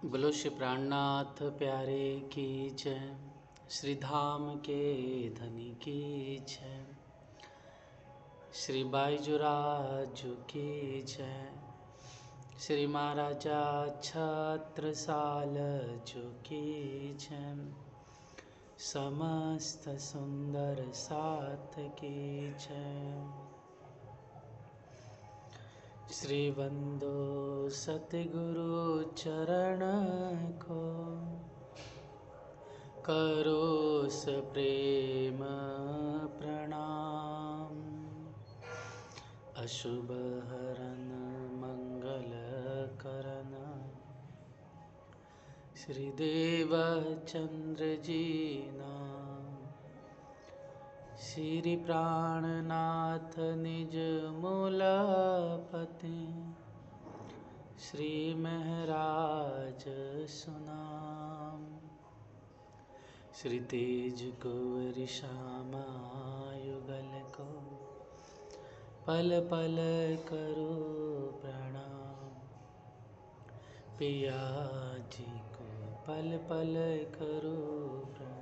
बोलो श्री प्राणनाथ प्यारे की जय, श्री धाम के धनी की जय, श्री बाईजुराज की जय, श्री महाराजा छत्रसाल जो की जय, समस्त सुंदर साथ की जय। श्री वंदो सतगुरु चरण को, करो सप्रेम प्रणाम। अशुभ हरन मंगल करन, श्री देव चंद्र जी नाम। श्री प्राणनाथ निज मूलपति, श्री महराज सुनाम। श्री तेज कुंवर श्यामा युगल को, पल पल करो प्रणाम। पिया जी को पल पल करो प्रणाम।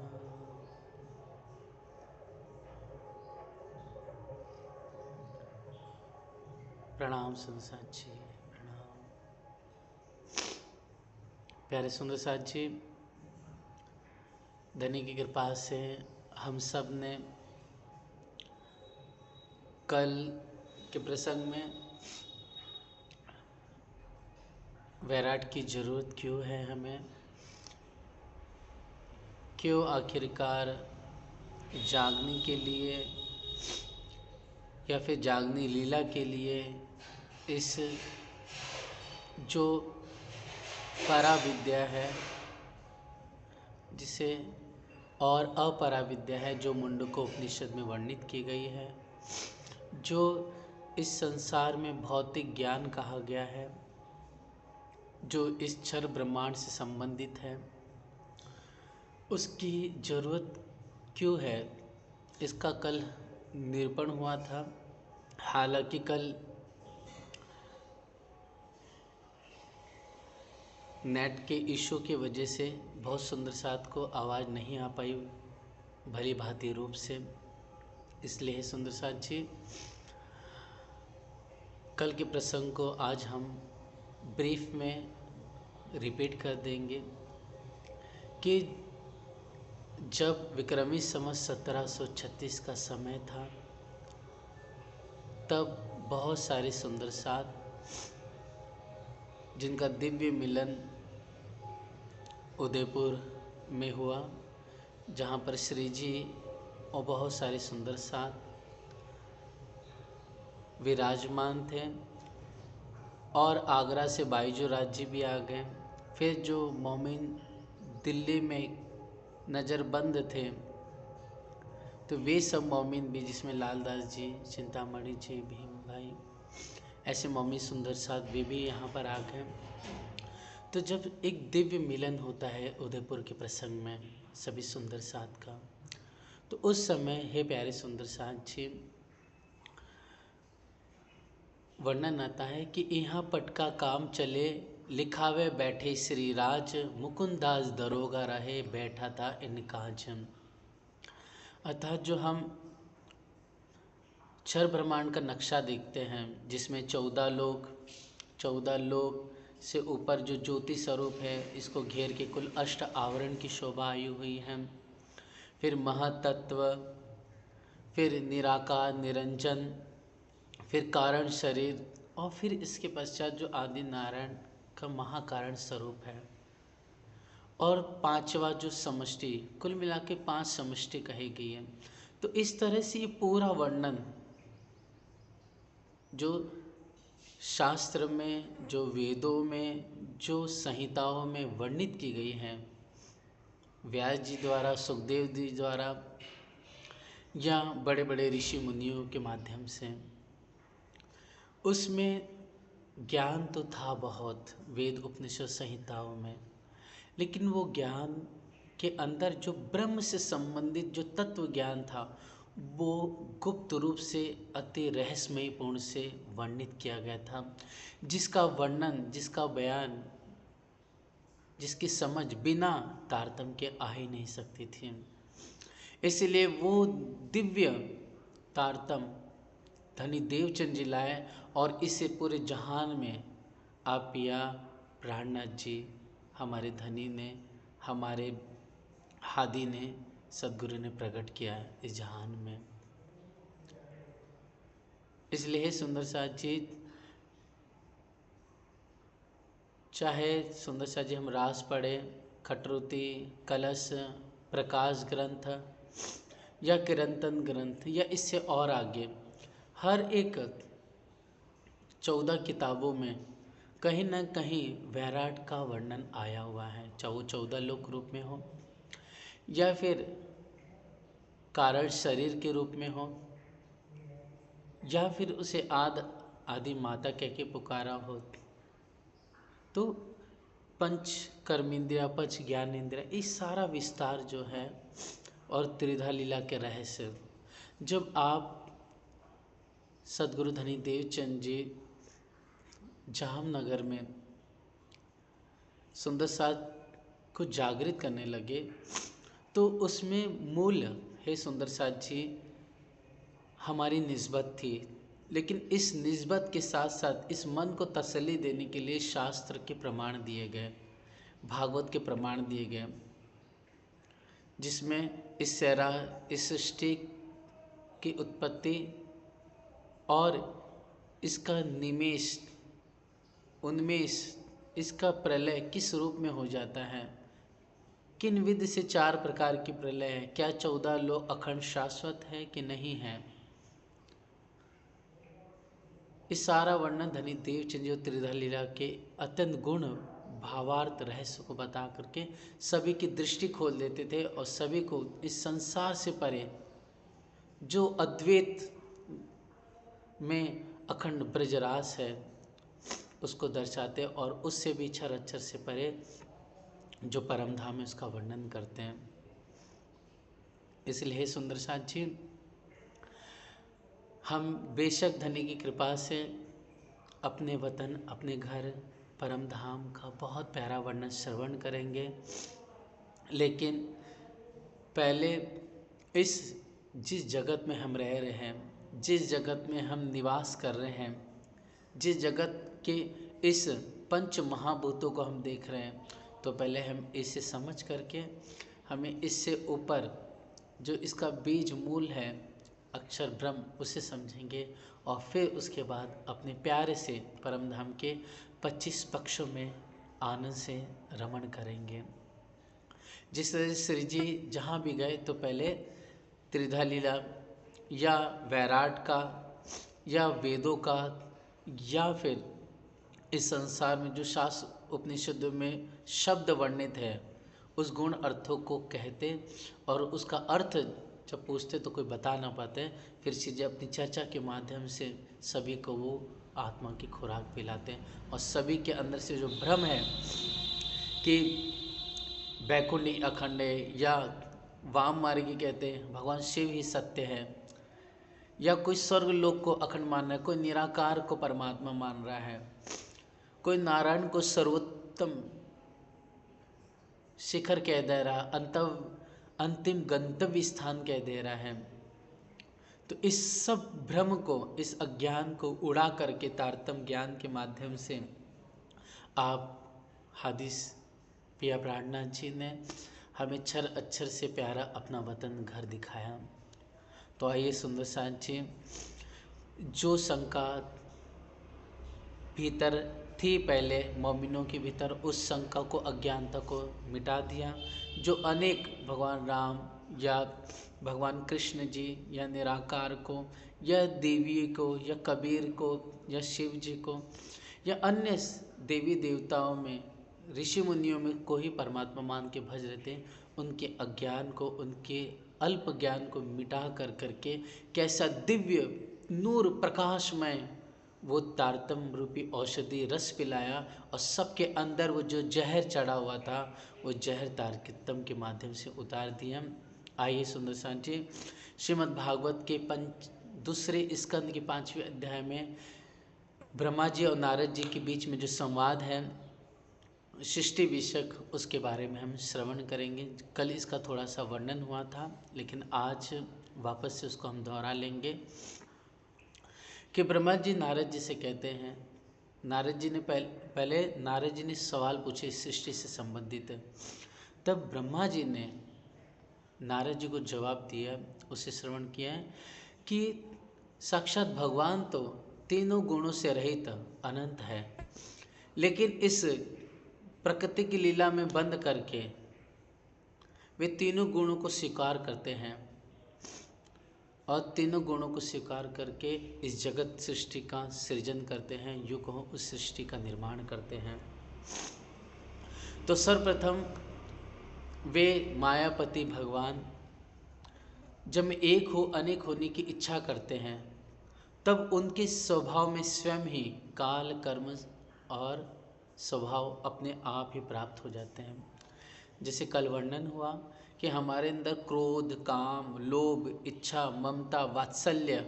प्रणाम सुंदर साथ जी, प्रणाम। प्यारे सुंदर साथ जी, धनी की कृपा से हम सब ने कल के प्रसंग में वैराट की ज़रूरत क्यों है हमें, क्यों आखिरकार जागने के लिए या फिर जागनी लीला के लिए इस जो पराविद्या है, जिसे और अपराविद्या है जो मुंडको उपनिषद में वर्णित की गई है, जो इस संसार में भौतिक ज्ञान कहा गया है, जो इस क्षर ब्रह्मांड से संबंधित है, उसकी ज़रूरत क्यों है, इसका कल निरूपण हुआ था। हालांकि कल नेट के इशू की वजह से बहुत सुंदर साथ को आवाज़ नहीं आ पाई भली भांति रूप से, इसलिए सुंदर साथ जी कल के प्रसंग को आज हम ब्रीफ में रिपीट कर देंगे कि जब विक्रमी संवत 1736 का समय था, तब बहुत सारे सुंदर साथ जिनका दिव्य मिलन उदयपुर में हुआ, जहाँ पर श्री जी और बहुत सारे सुंदर साथ विराजमान थे, और आगरा से बाईजुराज जी भी आ गए। फिर जो मोमिन दिल्ली में नज़रबंद थे, तो वे सब मोमिन भी, जिसमें लालदास जी, चिंतामणि जी, भीम भाई, ऐसे मोमिन सुंदर साथ वे भी यहाँ पर आ गए। तो जब एक दिव्य मिलन होता है उदयपुर के प्रसंग में सभी सुंदर साथ का, तो उस समय हे प्यारे सुंदर साथ जी, वर्णन आता है कि यहाँ पटका काम चले, लिखावे बैठे श्री राज, मुकुंदास दरोगा रहे, बैठा था इन काज। अर्थात जो हम क्षर ब्रह्मांड का नक्शा देखते हैं, जिसमें 14 लोक से ऊपर जो ज्योति स्वरूप है, इसको घेर के कुल 8 आवरण की शोभा आई हुई है। फिर महातत्व, फिर निराकार निरंजन, फिर कारण शरीर, और फिर इसके पश्चात जो आदि नारायण का महाकारण स्वरूप है, और 5वां जो समष्टि, कुल मिला के 5 समष्टि कही गई है। तो इस तरह से ये पूरा वर्णन जो शास्त्र में, जो वेदों में, जो संहिताओं में वर्णित की गई हैं, व्यास जी द्वारा, सुखदेव जी द्वारा, या बड़े बड़े ऋषि मुनियों के माध्यम से, उसमें ज्ञान तो था बहुत वेद उपनिषद संहिताओं में, लेकिन वो ज्ञान के अंदर जो ब्रह्म से संबंधित जो तत्व ज्ञान था, वो गुप्त रूप से अति रहस्यमय पूर्ण से वर्णित किया गया था, जिसका वर्णन, जिसका बयान जिसकी समझ बिना तारतम्य के आ ही नहीं सकती थी। इसलिए वो दिव्य तारतम्य धनी देवचंद जी लाए और इसे पूरे जहान में आप पिया प्राणनाथ जी, हमारे धनी ने, हमारे हादी ने, सदगुरु ने प्रकट किया है इस जहान में। इसलिए हे सुंदर साथ जी, चाहे सुंदर साथ जी हम रास पढ़े, खटरुति, कलश, प्रकाश ग्रंथ या किरंतन ग्रंथ या इससे और आगे हर एक 14 किताबों में कहीं न कहीं वैराट का वर्णन आया हुआ है, चाहे वो 14 लोक रूप में हो या फिर कारण शरीर के रूप में हो या फिर उसे आदि माता कह के पुकारा हो। तो पंच कर्मेंद्रिया, पंच ज्ञानेंद्रिया, इस सारा विस्तार जो है और त्रिधा लीला के रहस्य जब आप सदगुरु धनी देवचंद जी जामनगर में सुंदर साथ को जागृत करने लगे तो उसमें मूल है सुंदर साथ जी हमारी निस्बत थी। लेकिन इस निस्बत के साथ साथ इस मन को तसल्ली देने के लिए शास्त्र के प्रमाण दिए गए, भागवत के प्रमाण दिए गए, जिसमें इस सृष्टि की उत्पत्ति और इसका निमेष, उन्मेष, इसका प्रलय किस रूप में हो जाता है, किन विधि से 4 प्रकार की प्रलय है, क्या 14 लोक अखंड शाश्वत है कि नहीं है, इस सारा वर्णन धनी देवचंद जी त्रिधा लीला के अत्यंत गुण भावार्थ रहस्य को बता करके सभी की दृष्टि खोल देते थे और सभी को इस संसार से परे जो अद्वैत में अखंड ब्रजरास है उसको दर्शाते और उससे भी क्षर अक्षर से परे जो परम धाम है उसका वर्णन करते हैं। इसलिए सुंदर साथ जी, हम बेशक धनी की कृपा से अपने वतन, अपने घर, परम धाम का बहुत प्यारा वर्णन श्रवण करेंगे, लेकिन पहले जिस जगत में हम रह रहे हैं, जिस जगत में हम निवास कर रहे हैं, जिस जगत के इस पंच महाभूतों को हम देख रहे हैं, तो पहले हम इसे समझ करके हमें इससे ऊपर जो इसका बीज मूल है अक्षर ब्रह्म उसे समझेंगे और फिर उसके बाद अपने प्यारे से परम धाम के 25 पक्षों में आनंद से रमण करेंगे। जिस तरह से श्री जी जहाँ भी गए तो पहले त्रिधा लीला या वैराट का या वेदों का या फिर इस संसार में जो शास्त्र उपनिषदों में शब्द वर्णित है उस गुण अर्थों को कहते और उसका अर्थ जब पूछते तो कोई बता ना पाते, फिर चीज़ें अपनी चर्चा के माध्यम से सभी को वो आत्मा की खुराक पिलाते हैं और सभी के अंदर से जो भ्रम है कि बैकुंठी अखंड है या वाम मार्गी कहते हैं भगवान शिव ही सत्य है या कोई स्वर्ग लोक को अखंड मान रहा है, कोई निराकार को परमात्मा मान रहा है, कोई नारायण को सर्वोत्तम शिखर कह दे रहा, अंतिम गंतव्य स्थान कह दे रहा है, तो इस सब भ्रम को, इस अज्ञान को उड़ा करके तारतम्य ज्ञान के माध्यम से आप हादिस पिया प्राणनाथ जी ने हमें क्षर अक्षर से प्यारा अपना वतन घर दिखाया। तो आइए सुंदर साथ जी, जो शंका भीतर थी पहले मोमिनों के भीतर, उस शंका को, अज्ञानता को मिटा दिया। जो अनेक भगवान राम या भगवान कृष्ण जी या निराकार को या देवी को या कबीर को या शिव जी को या अन्य देवी देवताओं में, ऋषि मुनियों में कोई परमात्मा मान के भज रहे थे, उनके अज्ञान को, उनके अल्प ज्ञान को मिटा कर करके कैसा दिव्य नूर प्रकाशमय वो तारतम्य रूपी औषधि रस पिलाया और सबके अंदर वो जो जहर चढ़ा हुआ था वो जहर तारतम्य के माध्यम से उतार दिया। आइए सुंदर साथ जी, श्रीमद् भागवत के दूसरे स्कंद के 5वें अध्याय में ब्रह्मा जी और नारद जी के बीच में जो संवाद है सृष्टि विषयक उसके बारे में हम श्रवण करेंगे। कल इसका थोड़ा सा वर्णन हुआ था, लेकिन आज वापस से उसको हम दोहरा लेंगे कि ब्रह्मा जी नारद जी से कहते हैं। नारद जी ने पहले नारद जी ने सवाल पूछे सृष्टि से संबंधित, तब ब्रह्मा जी ने नारद जी को जवाब दिया, उसे श्रवण किया है कि साक्षात भगवान तो तीनों गुणों से रहित अनंत है, लेकिन इस प्रकृति की लीला में बंद करके वे तीनों गुणों को स्वीकार करते हैं और तीनों गुणों को स्वीकार करके इस जगत सृष्टि का सृजन करते हैं, यूँ कहो उस सृष्टि का निर्माण करते हैं। तो सर्वप्रथम वे मायापति भगवान जब एक हो अनेक होने की इच्छा करते हैं, तब उनके स्वभाव में स्वयं ही काल कर्म और स्वभाव अपने आप ही प्राप्त हो जाते हैं। जैसे कल वर्णन हुआ कि हमारे अंदर क्रोध, काम, लोभ, इच्छा, ममता, वात्सल्य,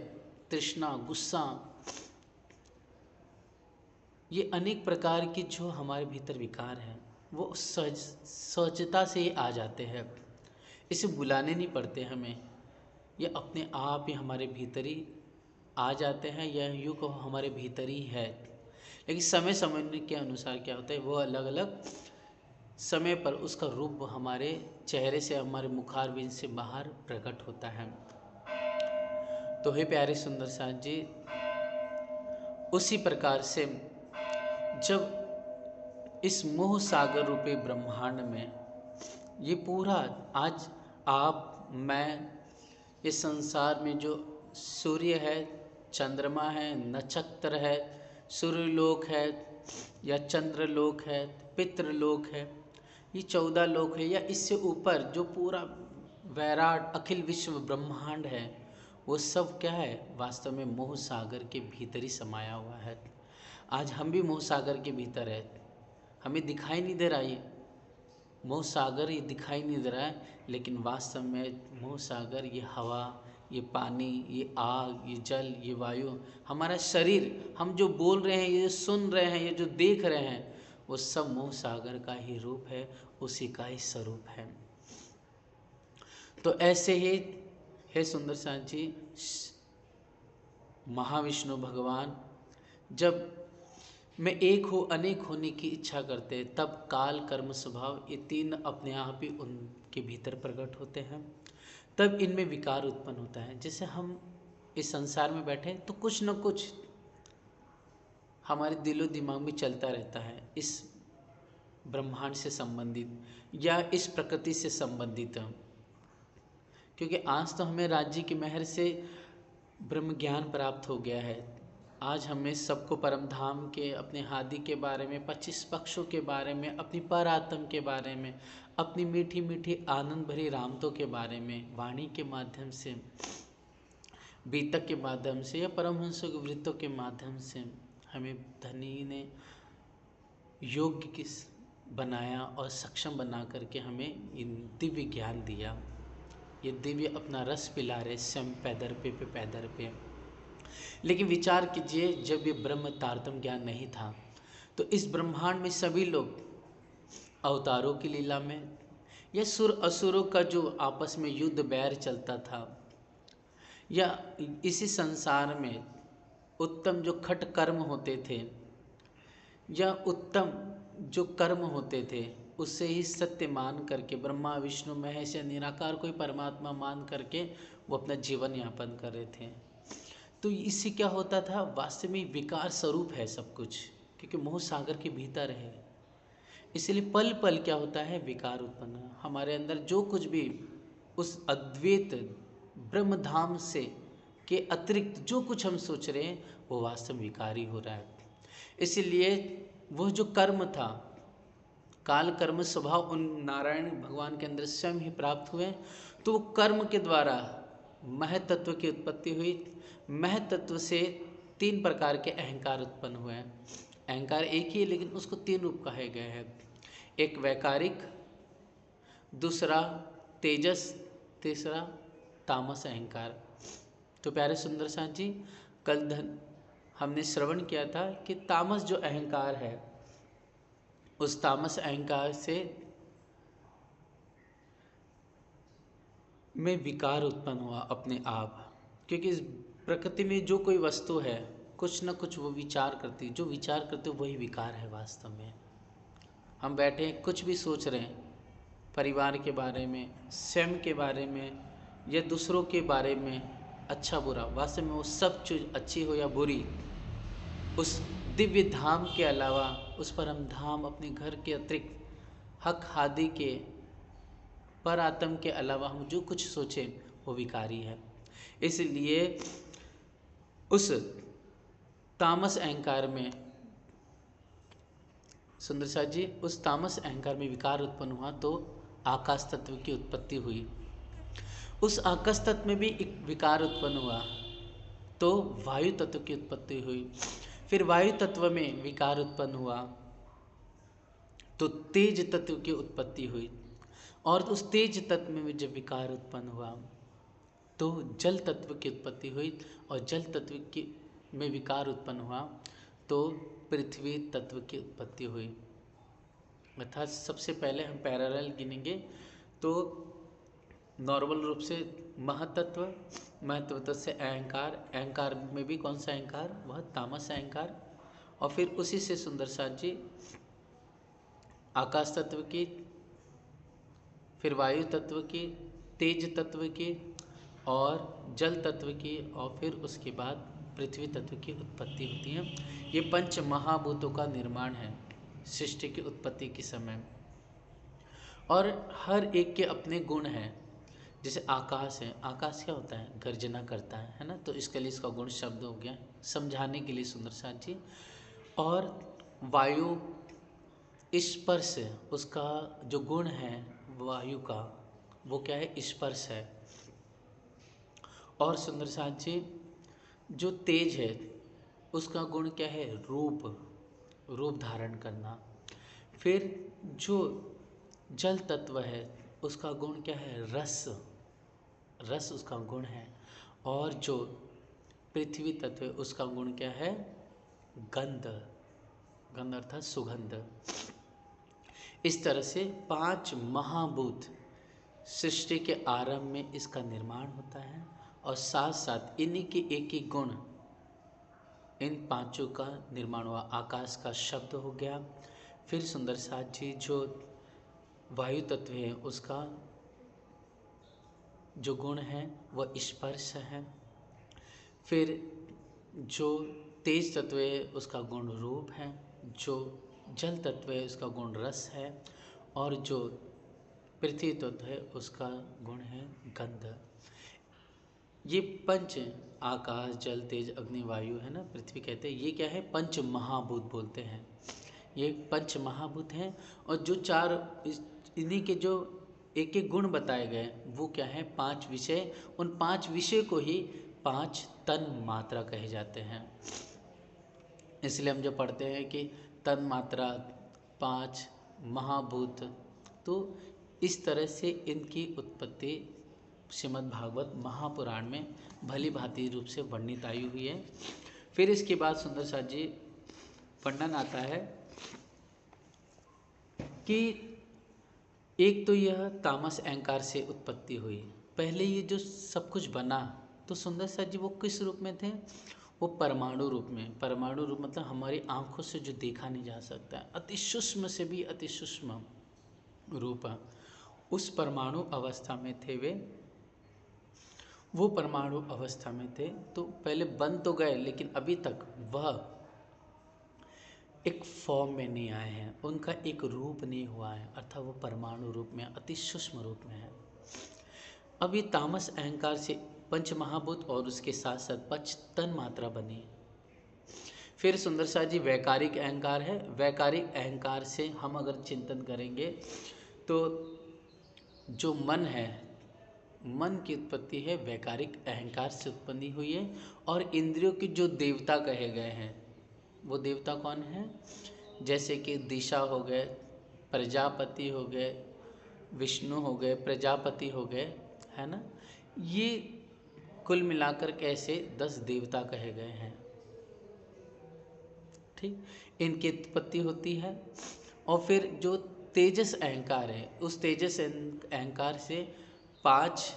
तृष्णा, गुस्सा, ये अनेक प्रकार की जो हमारे भीतर विकार हैं वो सहजता से ही आ जाते हैं। इसे बुलाने नहीं पड़ते हमें, ये अपने आप ही हमारे भीतर ही आ जाते हैं, यह यूँ को हमारे भीतर ही है। लेकिन समय समय के अनुसार क्या होता है, वो अलग अलग समय पर उसका रूप हमारे चेहरे से, हमारे मुखारबिंद से बाहर प्रकट होता है। तो हे प्यारे सुंदर साथ जी, उसी प्रकार से जब इस मोह सागर रूपी ब्रह्मांड में ये पूरा आज आप मैं इस संसार में जो सूर्य है, चंद्रमा है, नक्षत्र है, सूर्यलोक है या चंद्रलोक है, पितृलोक है, ये 14 लोक है, या इससे ऊपर जो पूरा वैराट अखिल विश्व ब्रह्मांड है, वो सब क्या है, वास्तव में मोह सागर के भीतर ही समाया हुआ है। आज हम भी मोह सागर के भीतर है, हमें दिखाई नहीं दे रहा ये मोह सागर, ये दिखाई नहीं दे रहा है, लेकिन वास्तव में मोह सागर ये हवा, ये पानी, ये आग, ये जल, ये वायु, हमारा शरीर, हम जो बोल रहे हैं, ये सुन रहे हैं, ये जो देख रहे हैं, वो सब मोह सागर का ही रूप है, उसी का ही स्वरूप है। तो ऐसे ही हे सुंदर साथ जी, महाविष्णु भगवान जब में एक हो अनेक होने की इच्छा करते हैं, तब काल कर्म स्वभाव ये तीन अपने आप ही उनके भीतर प्रकट होते हैं, तब इनमें विकार उत्पन्न होता है। जैसे हम इस संसार में बैठे तो कुछ न कुछ हमारे दिलो दिमाग में चलता रहता है, इस ब्रह्मांड से संबंधित या इस प्रकृति से संबंधित, क्योंकि आज तो हमें राज्य की मेहर से ब्रह्म ज्ञान प्राप्त हो गया है। आज हमें सबको परम धाम के, अपने हादि के बारे में, 25 पक्षों के बारे में, अपनी पर आत्म के बारे में, अपनी मीठी मीठी आनंद भरी रामतों के बारे में वाणी के माध्यम से, बीतक के माध्यम से या परमहंसों के वृत्तों के माध्यम से हमें धनी ने योग्य किस बनाया और सक्षम बना करके हमें ये दिव्य ज्ञान दिया। ये दिव्य अपना रस पिला रहे स्वयं पैदर पे पैदर पे। लेकिन विचार कीजिए, जब ये ब्रह्म तारतम ज्ञान नहीं था तो इस ब्रह्मांड में सभी लोग अवतारों की लीला में या सुर असुरों का जो आपस में युद्ध बैर चलता था, या इसी संसार में उत्तम जो खट कर्म होते थे या उत्तम जो कर्म होते थे, उससे ही सत्य मान करके ब्रह्मा विष्णु महेश या निराकार कोई परमात्मा मान करके वो अपना जीवन यापन कर रहे थे। तो इससे क्या होता था, वास्तव में विकार स्वरूप है सब कुछ, क्योंकि मोह सागर के भीतर है, इसलिए पल पल क्या होता है, विकार उत्पन्न। हमारे अंदर जो कुछ भी उस अद्वैत ब्रह्म धाम से के अतिरिक्त जो कुछ हम सोच रहे हैं, वो वास्तव में विकारी हो रहा है। इसलिए वह जो कर्म था, काल कर्म स्वभाव उन नारायण भगवान के अंदर स्वयं ही प्राप्त हुए, तो वो कर्म के द्वारा महतत्व की उत्पत्ति हुई। महतत्व से 3 प्रकार के अहंकार उत्पन्न हुए हैं। अहंकार एक ही है, लेकिन उसको 3 रूप कहे गए हैं। एक वैकारिक, दूसरा तेजस, तीसरा तामस अहंकार। तो प्यारे सुंदर साथ जी, कल हमने श्रवण किया था कि तामस जो अहंकार है उस तामस अहंकार से में विकार उत्पन्न हुआ अपने आप, क्योंकि इस प्रकृति में जो कोई वस्तु है कुछ न कुछ वो विचार करती है, जो विचार करते हो वही विकार है वास्तव में। हम बैठे हैं कुछ भी सोच रहे हैं, परिवार के बारे में, स्वयं के बारे में या दूसरों के बारे में, अच्छा बुरा, वास्तव में वो सब चीज़ अच्छी हो या बुरी, उस दिव्य धाम के अलावा, उस परम धाम अपने घर के अतिरिक्त हक हादि के पर आत्म के अलावा हम जो कुछ सोचें वो विकारी है। इसलिए उस तामस अहंकार में, सुंदर साथ जी, उस तामस अहंकार में विकार उत्पन्न हुआ तो आकाश तत्व की उत्पत्ति हुई। उस आकाश तत्व में भी एक विकार उत्पन्न हुआ तो वायु तत्व की उत्पत्ति हुई। फिर वायु तत्व में विकार उत्पन्न हुआ तो तेज तत्व की उत्पत्ति हुई, और उस तेज तत्व में जब विकार उत्पन्न हुआ तो जल तत्व की उत्पत्ति हुई, और जल तत्व की में विकार उत्पन्न हुआ तो पृथ्वी तत्व की उत्पत्ति हुई। अर्थात सबसे पहले हम पैरेलल गिनेंगे तो नॉर्मल रूप से महतत्व, महतत्व से अहंकार, अहंकार में भी कौन सा अहंकार, वह तामस अहंकार, और फिर उसी से सुंदर साथ जी आकाश तत्व की, फिर वायु तत्व की, तेज तत्व की और जल तत्व की, और फिर उसके बाद पृथ्वी तत्व की उत्पत्ति होती है। ये पंच महाभूतों का निर्माण है सृष्टि की उत्पत्ति के समय, और हर एक के अपने गुण हैं। जैसे आकाश है, आकाश क्या होता है, गर्जना करता है ना, तो इसके लिए इसका गुण शब्द हो गया समझाने के लिए सुंदर साथ जी। और वायु स्पर्श, उसका जो गुण है वायु का वो क्या है, स्पर्श है। और सुंदर साथ जी जो तेज है उसका गुण क्या है, रूप, रूप धारण करना। फिर जो जल तत्व है उसका गुण क्या है, रस, रस उसका गुण है। और जो पृथ्वी तत्व है उसका गुण क्या है, गंध, गंध अर्थात सुगंध। इस तरह से पांच महाभूत सृष्टि के आरंभ में इसका निर्माण होता है, और साथ साथ इन्हीं के एक एक गुण, इन पांचों का निर्माण हुआ। आकाश का शब्द हो गया, फिर सुंदर साथ जी जो वायु तत्व है उसका जो गुण है वह स्पर्श है, फिर जो तेज तत्व है उसका गुण रूप है, जो जल तत्व है उसका गुण रस है, और जो पृथ्वी तत्व है उसका गुण है गंध। ये पंच, आकाश जल तेज अग्नि वायु है ना, पृथ्वी कहते हैं, ये क्या है, पंच महाभूत बोलते हैं। ये पंच महाभूत हैं, और जो चार इन्हीं के जो एक एक गुण बताए गए वो क्या है, पांच विषय। उन पांच विषय को ही पांच तन मात्रा कहे जाते हैं। इसलिए हम जो पढ़ते हैं कि तन मात्रा, पांच महाभूत, तो इस तरह से इनकी उत्पत्ति श्रीमद् भागवत महापुराण में भली भांति रूप से वर्णित आई हुई है। फिर इसके बाद सुंदर साथ जी वर्णन आता है कि एक तो यह तामस अहंकार से उत्पत्ति हुई। पहले ये जो सब कुछ बना तो सुंदर साथ जी वो किस रूप में थे, वो परमाणु रूप में। परमाणु रूप मतलब हमारी आंखों से जो देखा नहीं जा सकता है, अति सूक्ष्म से भी अति सूक्ष्म रूप, उस परमाणु अवस्था में थे वे। वो परमाणु अवस्था में थे तो पहले बन तो गए, लेकिन अभी तक वह एक फॉर्म में नहीं आए हैं, उनका एक रूप नहीं हुआ है, अर्थात वो परमाणु रूप में, अति सूक्ष्म रूप में है। अब ये तामस अहंकार से पंच महाभूत और उसके साथ साथ पंच तन मात्रा बनी। फिर सुंदर साथ जी वैकारिक अहंकार है। वैकारिक अहंकार से हम अगर चिंतन करेंगे तो जो मन है, मन की उत्पत्ति है वैकारिक अहंकार से उत्पत्ति हुई है। और इंद्रियों के जो देवता कहे गए हैं वो देवता कौन है, जैसे कि दिशा हो गए, प्रजापति हो गए, विष्णु हो गए, प्रजापति हो गए, है ना। ये कुल मिलाकर कैसे 10 देवता कहे गए हैं, ठीक। इनकी उत्पत्ति होती है और फिर जो तेजस अहंकार है, उस तेजस अहंकार से 5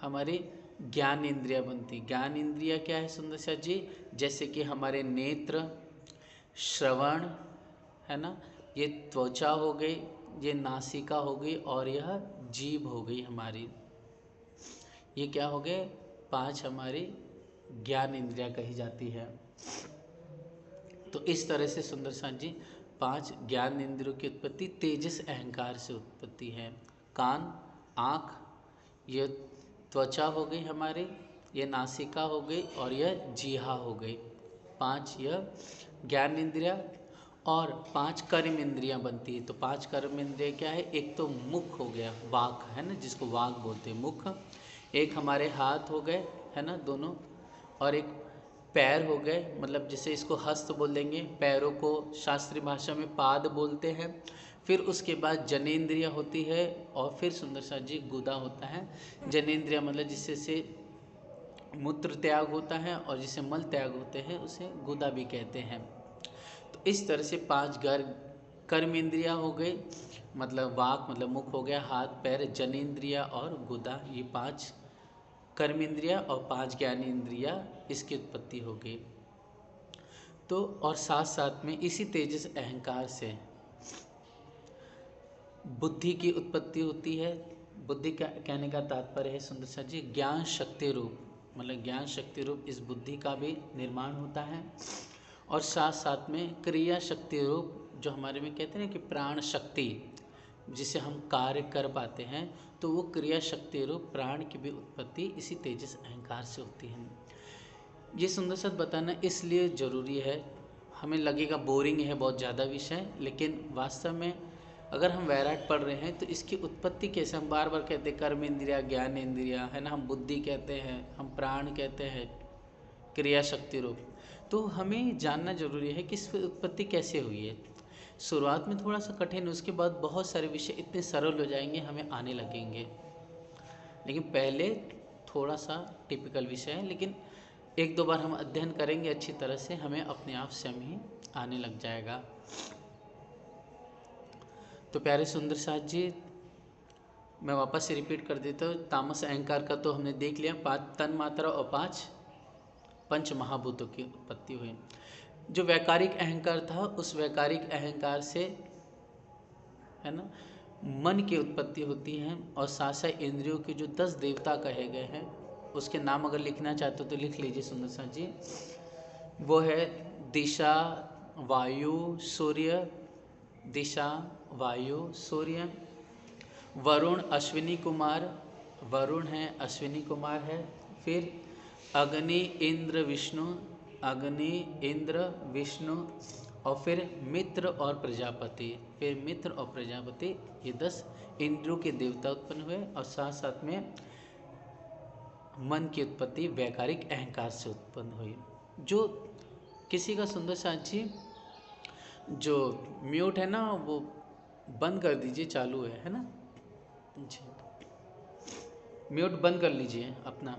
हमारे ज्ञान इंद्रिया बनती। ज्ञान इंद्रिया क्या है सुंदर सा जी? जैसे कि हमारे नेत्र, श्रवण, है ना, ये त्वचा हो गई, ये नासिका हो गई और यह जीभ हो गई हमारी। ये क्या हो गए? 5 हमारी ज्ञान इंद्रिया कही जाती है। तो इस तरह से सुंदर सा जी 5 ज्ञान इंद्रियों की उत्पत्ति तेजस अहंकार से उत्पत्ति है। कान, आँख, ये त्वचा हो गई हमारी, ये नासिका हो गई और यह जीहा हो गई। 5 यह ज्ञान इंद्रिया और 5 कर्म इंद्रियां बनती है। तो 5 कर्म इंद्रिय क्या है? एक तो मुख हो गया, वाक है ना, जिसको वाक बोलते हैं, मुख। एक हमारे हाथ हो गए, है ना, दोनों। और एक पैर हो गए, मतलब जैसे इसको हस्त बोल देंगे, पैरों को शास्त्रीय भाषा में पाद बोलते हैं। फिर उसके बाद जनेंद्रिय होती है और फिर सुंदर सा जी गुदा होता है। जनेंद्रिय मतलब जिससे से मूत्र त्याग होता है और जिसे मल त्याग होते हैं उसे गुदा भी कहते हैं। तो इस तरह से 5 कर्म इंद्रिया हो गई, मतलब वाक मतलब मुख हो गया, हाथ पैर, जनेंद्रिया और गुदा, ये 5 कर्म इंद्रिया और 5 ज्ञान इंद्रिया, इसकी उत्पत्ति हो गई। तो और साथ साथ में इसी तेजस अहंकार से बुद्धि की उत्पत्ति होती है। बुद्धि का कहने का तात्पर्य है सुंदर सा जी ज्ञान शक्ति रूप, मतलब ज्ञान शक्ति रूप इस बुद्धि का भी निर्माण होता है। और साथ साथ में क्रिया शक्ति रूप, जो हमारे में कहते हैं कि प्राण शक्ति, जिसे हम कार्य कर पाते हैं, तो वो क्रिया शक्ति रूप प्राण की भी उत्पत्ति इसी तेजस अहंकार से होती है। ये सुंदर सा बताना इसलिए ज़रूरी है, हमें लगेगा बोरिंग है बहुत ज़्यादा विषय, लेकिन वास्तव में अगर हम वैराट पढ़ रहे हैं तो इसकी उत्पत्ति कैसे, हम बार बार कहते हैं कर्म इंद्रिया, ज्ञान इंद्रिया, है ना, हम बुद्धि कहते हैं, हम प्राण कहते हैं, क्रिया शक्ति रूप, तो हमें जानना जरूरी है कि इसकी उत्पत्ति कैसे हुई है। शुरुआत में थोड़ा सा कठिन, उसके बाद बहुत सारे विषय इतने सरल हो जाएंगे, हमें आने लगेंगे। लेकिन पहले थोड़ा सा टिपिकल विषय है, लेकिन 1-2 बार हम अध्ययन करेंगे अच्छी तरह से, हमें अपने आप स्वयं ही आने लग जाएगा। तो प्यारे सुंदर साथ जी, मैं वापस से रिपीट कर देता हूँ। तामस अहंकार का तो हमने देख लिया, 5 तन मात्रा और 5 पंच महाभूतों की उत्पत्ति हुई। जो वैकारिक अहंकार था, उस वैकारिक अहंकार से, है ना, मन की उत्पत्ति होती है। और साथ साथ इंद्रियों के जो 10 देवता कहे गए हैं, उसके नाम अगर लिखना चाहते हो तो लिख लीजिए सुंदर सा जी। वो है दिशा, वायु, सूर्य, दिशा, वायु, सूर्य, वरुण, अश्विनी कुमार, वरुण है, अश्विनी कुमार है, फिर अग्नि, इंद्र, विष्णु, अग्नि, इंद्र, विष्णु, और फिर मित्र और प्रजापति, फिर मित्र और प्रजापति, ये 10 इंद्रियों के देवता उत्पन्न हुए। और साथ साथ में मन की उत्पत्ति वैकारिक अहंकार से उत्पन्न हुई। जो किसी का सुंदर साची जो म्यूट है ना, वो बंद कर दीजिए, चालू है ना जी, म्यूट बंद कर लीजिए अपना।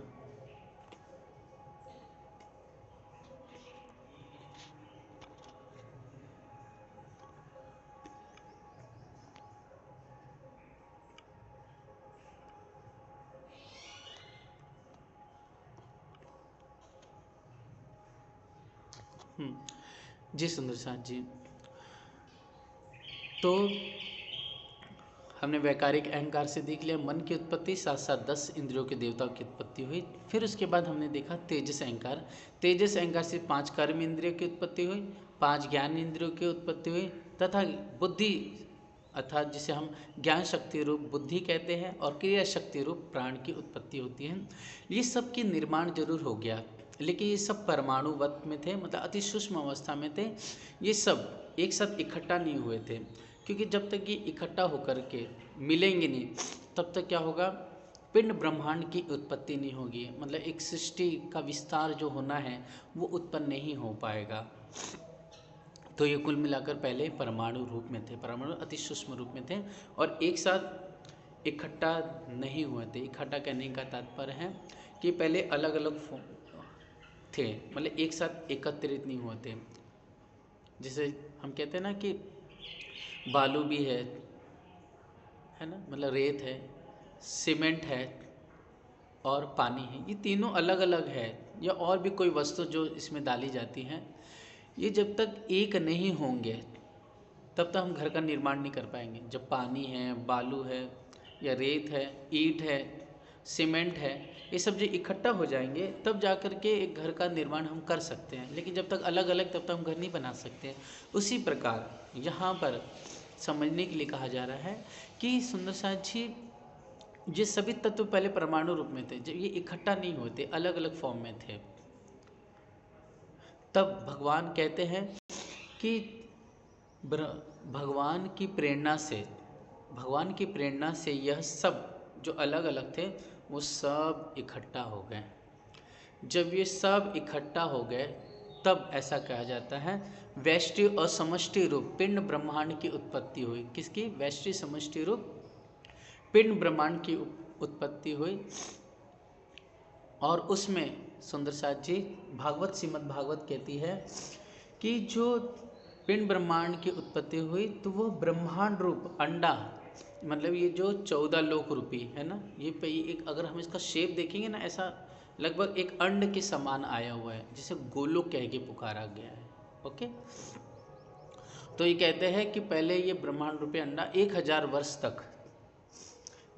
जी सुंदर साथ जी, तो हमने वैकारिक अहंकार से देख लिया मन की उत्पत्ति, साथ साथ 10 इंद्रियों के देवताओं की उत्पत्ति हुई। फिर उसके बाद हमने देखा तेजस अहंकार। तेजस अहंकार से 5 कर्म इंद्रियों की उत्पत्ति हुई, 5 ज्ञान इंद्रियों की उत्पत्ति हुई, तथा बुद्धि अर्थात जिसे हम ज्ञान शक्ति रूप बुद्धि कहते हैं और क्रिया शक्ति रूप प्राण की उत्पत्ति होती है। ये सब की निर्माण जरूर हो गया, लेकिन ये सब परमाणुवत में थे, मतलब अति सूक्ष्म अवस्था में थे। ये सब एक साथ इकट्ठा नहीं हुए थे, क्योंकि जब तक ये इकट्ठा होकर के मिलेंगे नहीं, तब तक क्या होगा, पिंड ब्रह्मांड की उत्पत्ति नहीं होगी, मतलब एक सृष्टि का विस्तार जो होना है वो उत्पन्न नहीं हो पाएगा। तो ये कुल मिलाकर पहले परमाणु रूप में थे, परमाणु अति सूक्ष्म रूप में थे और एक साथ इकट्ठा नहीं हुए थे। इकट्ठा कहने का तात्पर्य है कि पहले अलग अलग थे, मतलब एक साथ एकत्रित नहीं हुए थे। जैसे हम कहते हैं ना कि बालू भी है ना, मतलब रेत है, सीमेंट है और पानी है। ये तीनों अलग अलग है, या और भी कोई वस्तु जो इसमें डाली जाती हैं, ये जब तक एक नहीं होंगे तब तक हम घर का निर्माण नहीं कर पाएंगे। जब पानी है, बालू है, या रेत है, ईंट है, सीमेंट है, ये सब जो इकट्ठा हो जाएंगे तब जा कर के एक घर का निर्माण हम कर सकते हैं। लेकिन जब तक अलग अलग, तब तक हम घर नहीं बना सकते। उसी प्रकार यहाँ पर समझने के लिए कहा जा रहा है कि सुंदर साथ जी, ये सभी तत्व पहले परमाणु रूप में थे, जब ये इकट्ठा नहीं होते, अलग अलग फॉर्म में थे, तब भगवान कहते हैं कि भगवान की प्रेरणा से यह सब जो अलग अलग थे वो सब इकट्ठा हो गए। जब ये सब इकट्ठा हो गए तब ऐसा कहा जाता है वैष्टि और समष्टि रूप पिंड ब्रह्मांड की उत्पत्ति हुई। किसकी? वैष्टि समष्टि रूप पिंड ब्रह्मांड की उत्पत्ति हुई। और उसमें सुंदर साथ जी भागवत, श्रीमद् भागवत कहती है कि जो पिंड ब्रह्मांड की उत्पत्ति हुई तो वो ब्रह्मांड रूप अंडा, मतलब ये जो 14 लोक रूपी है ना, ये पे एक, अगर हम इसका शेप देखेंगे ना, ऐसा लगभग एक अंड के समान आया हुआ है, जिसे गोलोक कह के पुकारा गया है। ओके, तो ये कहते हैं कि पहले ये ब्रह्मांड रूपी अंडा 1000 वर्ष तक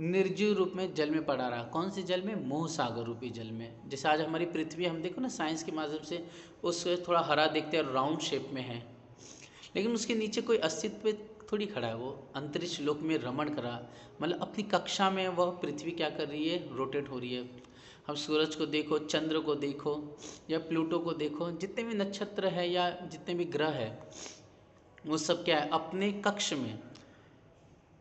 निर्जीव रूप में जल में पड़ा रहा। कौन से जल में? मोह सागर रूपी जल में। जैसे आज हमारी पृथ्वी, हम देखो ना साइंस के माध्यम से उससे थोड़ा हरा देखते हैं, राउंड शेप में है, लेकिन उसके नीचे कोई अस्तित्व पे थोड़ी खड़ा है, वो अंतरिक्ष लोक में रमण करा, मतलब अपनी कक्षा में वह पृथ्वी क्या कर रही है? रोटेट हो रही है। हम सूरज को देखो, चंद्र को देखो, या प्लूटो को देखो, जितने भी नक्षत्र है या जितने भी ग्रह है, वो सब क्या है? अपने कक्ष में,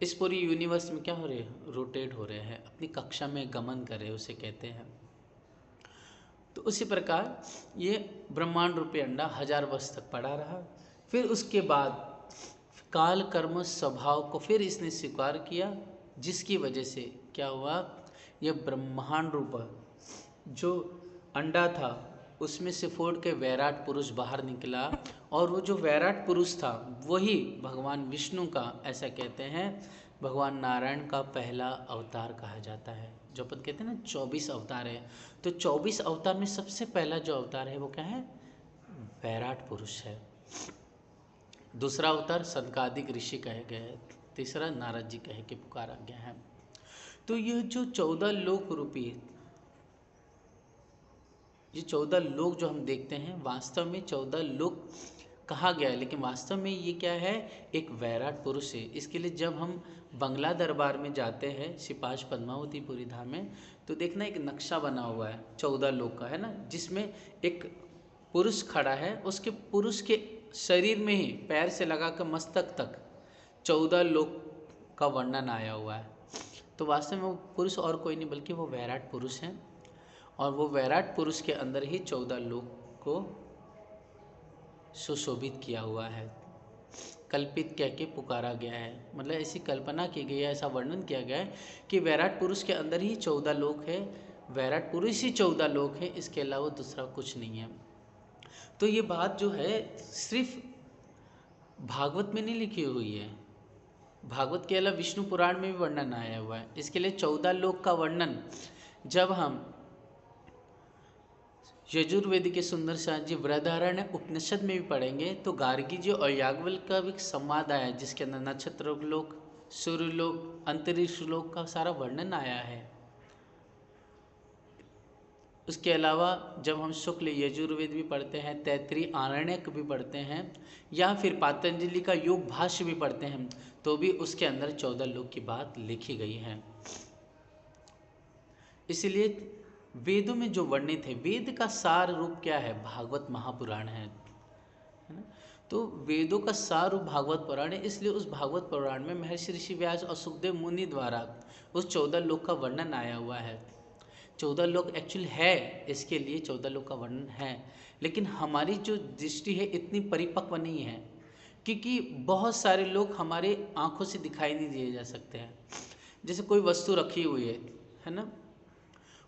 इस पूरी यूनिवर्स में क्या हो रहे हैं? रोटेट हो रहे हैं, अपनी कक्षा में गमन कर रहे हैं, उसे कहते हैं। तो उसी प्रकार ये ब्रह्मांड रूपी अंडा 1000 वर्ष तक पड़ा रहा। फिर उसके बाद काल कर्म स्वभाव को फिर इसने स्वीकार किया, जिसकी वजह से क्या हुआ? यह ब्रह्मांड रूप जो अंडा था उसमें से फोड़ के वैराट पुरुष बाहर निकला, और वो जो वैराट पुरुष था वही भगवान विष्णु का, ऐसा कहते हैं, भगवान नारायण का पहला अवतार कहा जाता है। जो अपन कहते हैं ना 24 अवतार है, तो 24 अवतार में सबसे पहला जो अवतार है वो क्या है? वैराट पुरुष है। दूसरा अवतार सनकादिक ऋषि कहे गए हैं, तीसरा नारद जी कहे के पुकारा गया है। तो यह जो 14 लोक रूपी, ये 14 लोक जो हम देखते हैं, वास्तव में 14 लोक कहा गया है, लेकिन वास्तव में ये क्या है? एक वैराट पुरुष है। इसके लिए जब हम बंगला दरबार में जाते हैं, सिपाश पद्मावतीपुरी धाम में, तो देखना एक नक्शा बना हुआ है 14 लोक का, है ना, जिसमें एक पुरुष खड़ा है, उसके पुरुष के शरीर में ही पैर से लगाकर मस्तक तक 14 लोक का वर्णन आया हुआ है। तो वास्तव में वो पुरुष और कोई नहीं बल्कि वो वैराट पुरुष हैं, और वो वैराट पुरुष के अंदर ही 14 लोक को सुशोभित किया हुआ है, कल्पित कह के पुकारा गया है। मतलब ऐसी कल्पना की गई है, ऐसा वर्णन किया गया है कि वैराट पुरुष के अंदर ही 14 लोक है, वैराट पुरुष ही 14 लोक है, इसके अलावा दूसरा कुछ नहीं है। तो ये बात जो है सिर्फ भागवत में नहीं लिखी हुई है, भागवत के अलावा विष्णु पुराण में भी वर्णन आया हुआ है। इसके लिए 14 लोक का वर्णन जब हम यजुर्वेद के सुंदर साथ जी बृहदारण्य उपनिषद में भी पढ़ेंगे, तो गार्गी जी और याज्ञवल्क्य का भी संवाद आया है, जिसके अंदर नक्षत्र लोक, सूर्य लोक, अंतरिक्ष लोक का सारा वर्णन आया है। उसके अलावा जब हम शुक्ल यजुर्वेद भी पढ़ते हैं, तैत्तिरीय आरण्यक भी पढ़ते हैं, या फिर पातंजलि का योग भाष्य भी पढ़ते हैं, तो भी उसके अंदर 14 लोक की बात लिखी गई है। इसलिए वेदों में जो वर्णित है, वेद का सार रूप क्या है? भागवत महापुराण है ना। तो वेदों का सार रूप भागवत पुराण है, इसलिए उस भागवत पुराण में महर्षि ऋषि व्यास और सुखदेव मुनि द्वारा उस 14 लोक का वर्णन आया हुआ है। 14 लोक एक्चुअल है, इसके लिए 14 लोक का वर्णन है, लेकिन हमारी जो दृष्टि है इतनी परिपक्व नहीं है, क्योंकि बहुत सारे लोग हमारे आँखों से दिखाई नहीं दिए जा सकते हैं। जैसे कोई वस्तु रखी हुई है ना,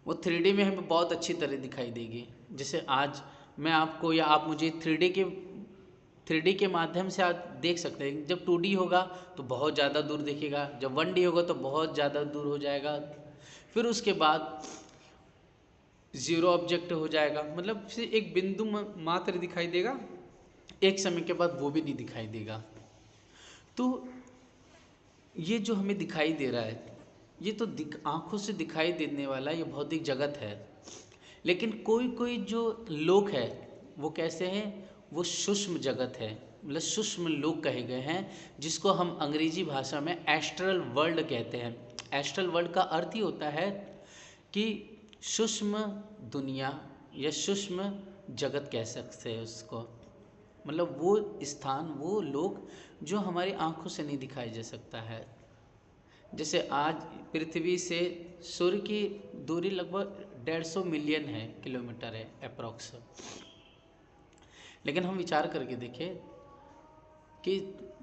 वो 3D में हमें बहुत अच्छी तरह दिखाई देगी। जैसे आज मैं आपको या आप मुझे 3D के माध्यम से आप देख सकते हैं। जब 2D होगा तो बहुत ज़्यादा दूर दिखेगा, जब 1D होगा तो बहुत ज़्यादा दूर हो जाएगा, फिर उसके बाद जीरो ऑब्जेक्ट हो जाएगा, मतलब सिर्फ एक बिंदु मात्र दिखाई देगा, एक समय के बाद वो भी नहीं दिखाई देगा। तो ये जो हमें दिखाई दे रहा है ये तो आँखों से दिखाई देने वाला ये भौतिक जगत है, लेकिन कोई कोई जो लोक है वो कैसे हैं, वो सूक्ष्म जगत है, मतलब सूक्ष्म लोक कहे गए हैं, जिसको हम अंग्रेजी भाषा में एस्ट्रल वर्ल्ड कहते हैं। एस्ट्रल वर्ल्ड का अर्थ ही होता है कि सूक्ष्म दुनिया या सूक्ष्म जगत कह सकते हैं उसको, मतलब वो स्थान, वो लोक जो हमारी आंखों से नहीं दिखाई जा सकता है। जैसे आज पृथ्वी से सूर्य की दूरी लगभग 150 मिलियन है, किलोमीटर है अप्रॉक्स, लेकिन हम विचार करके देखें कि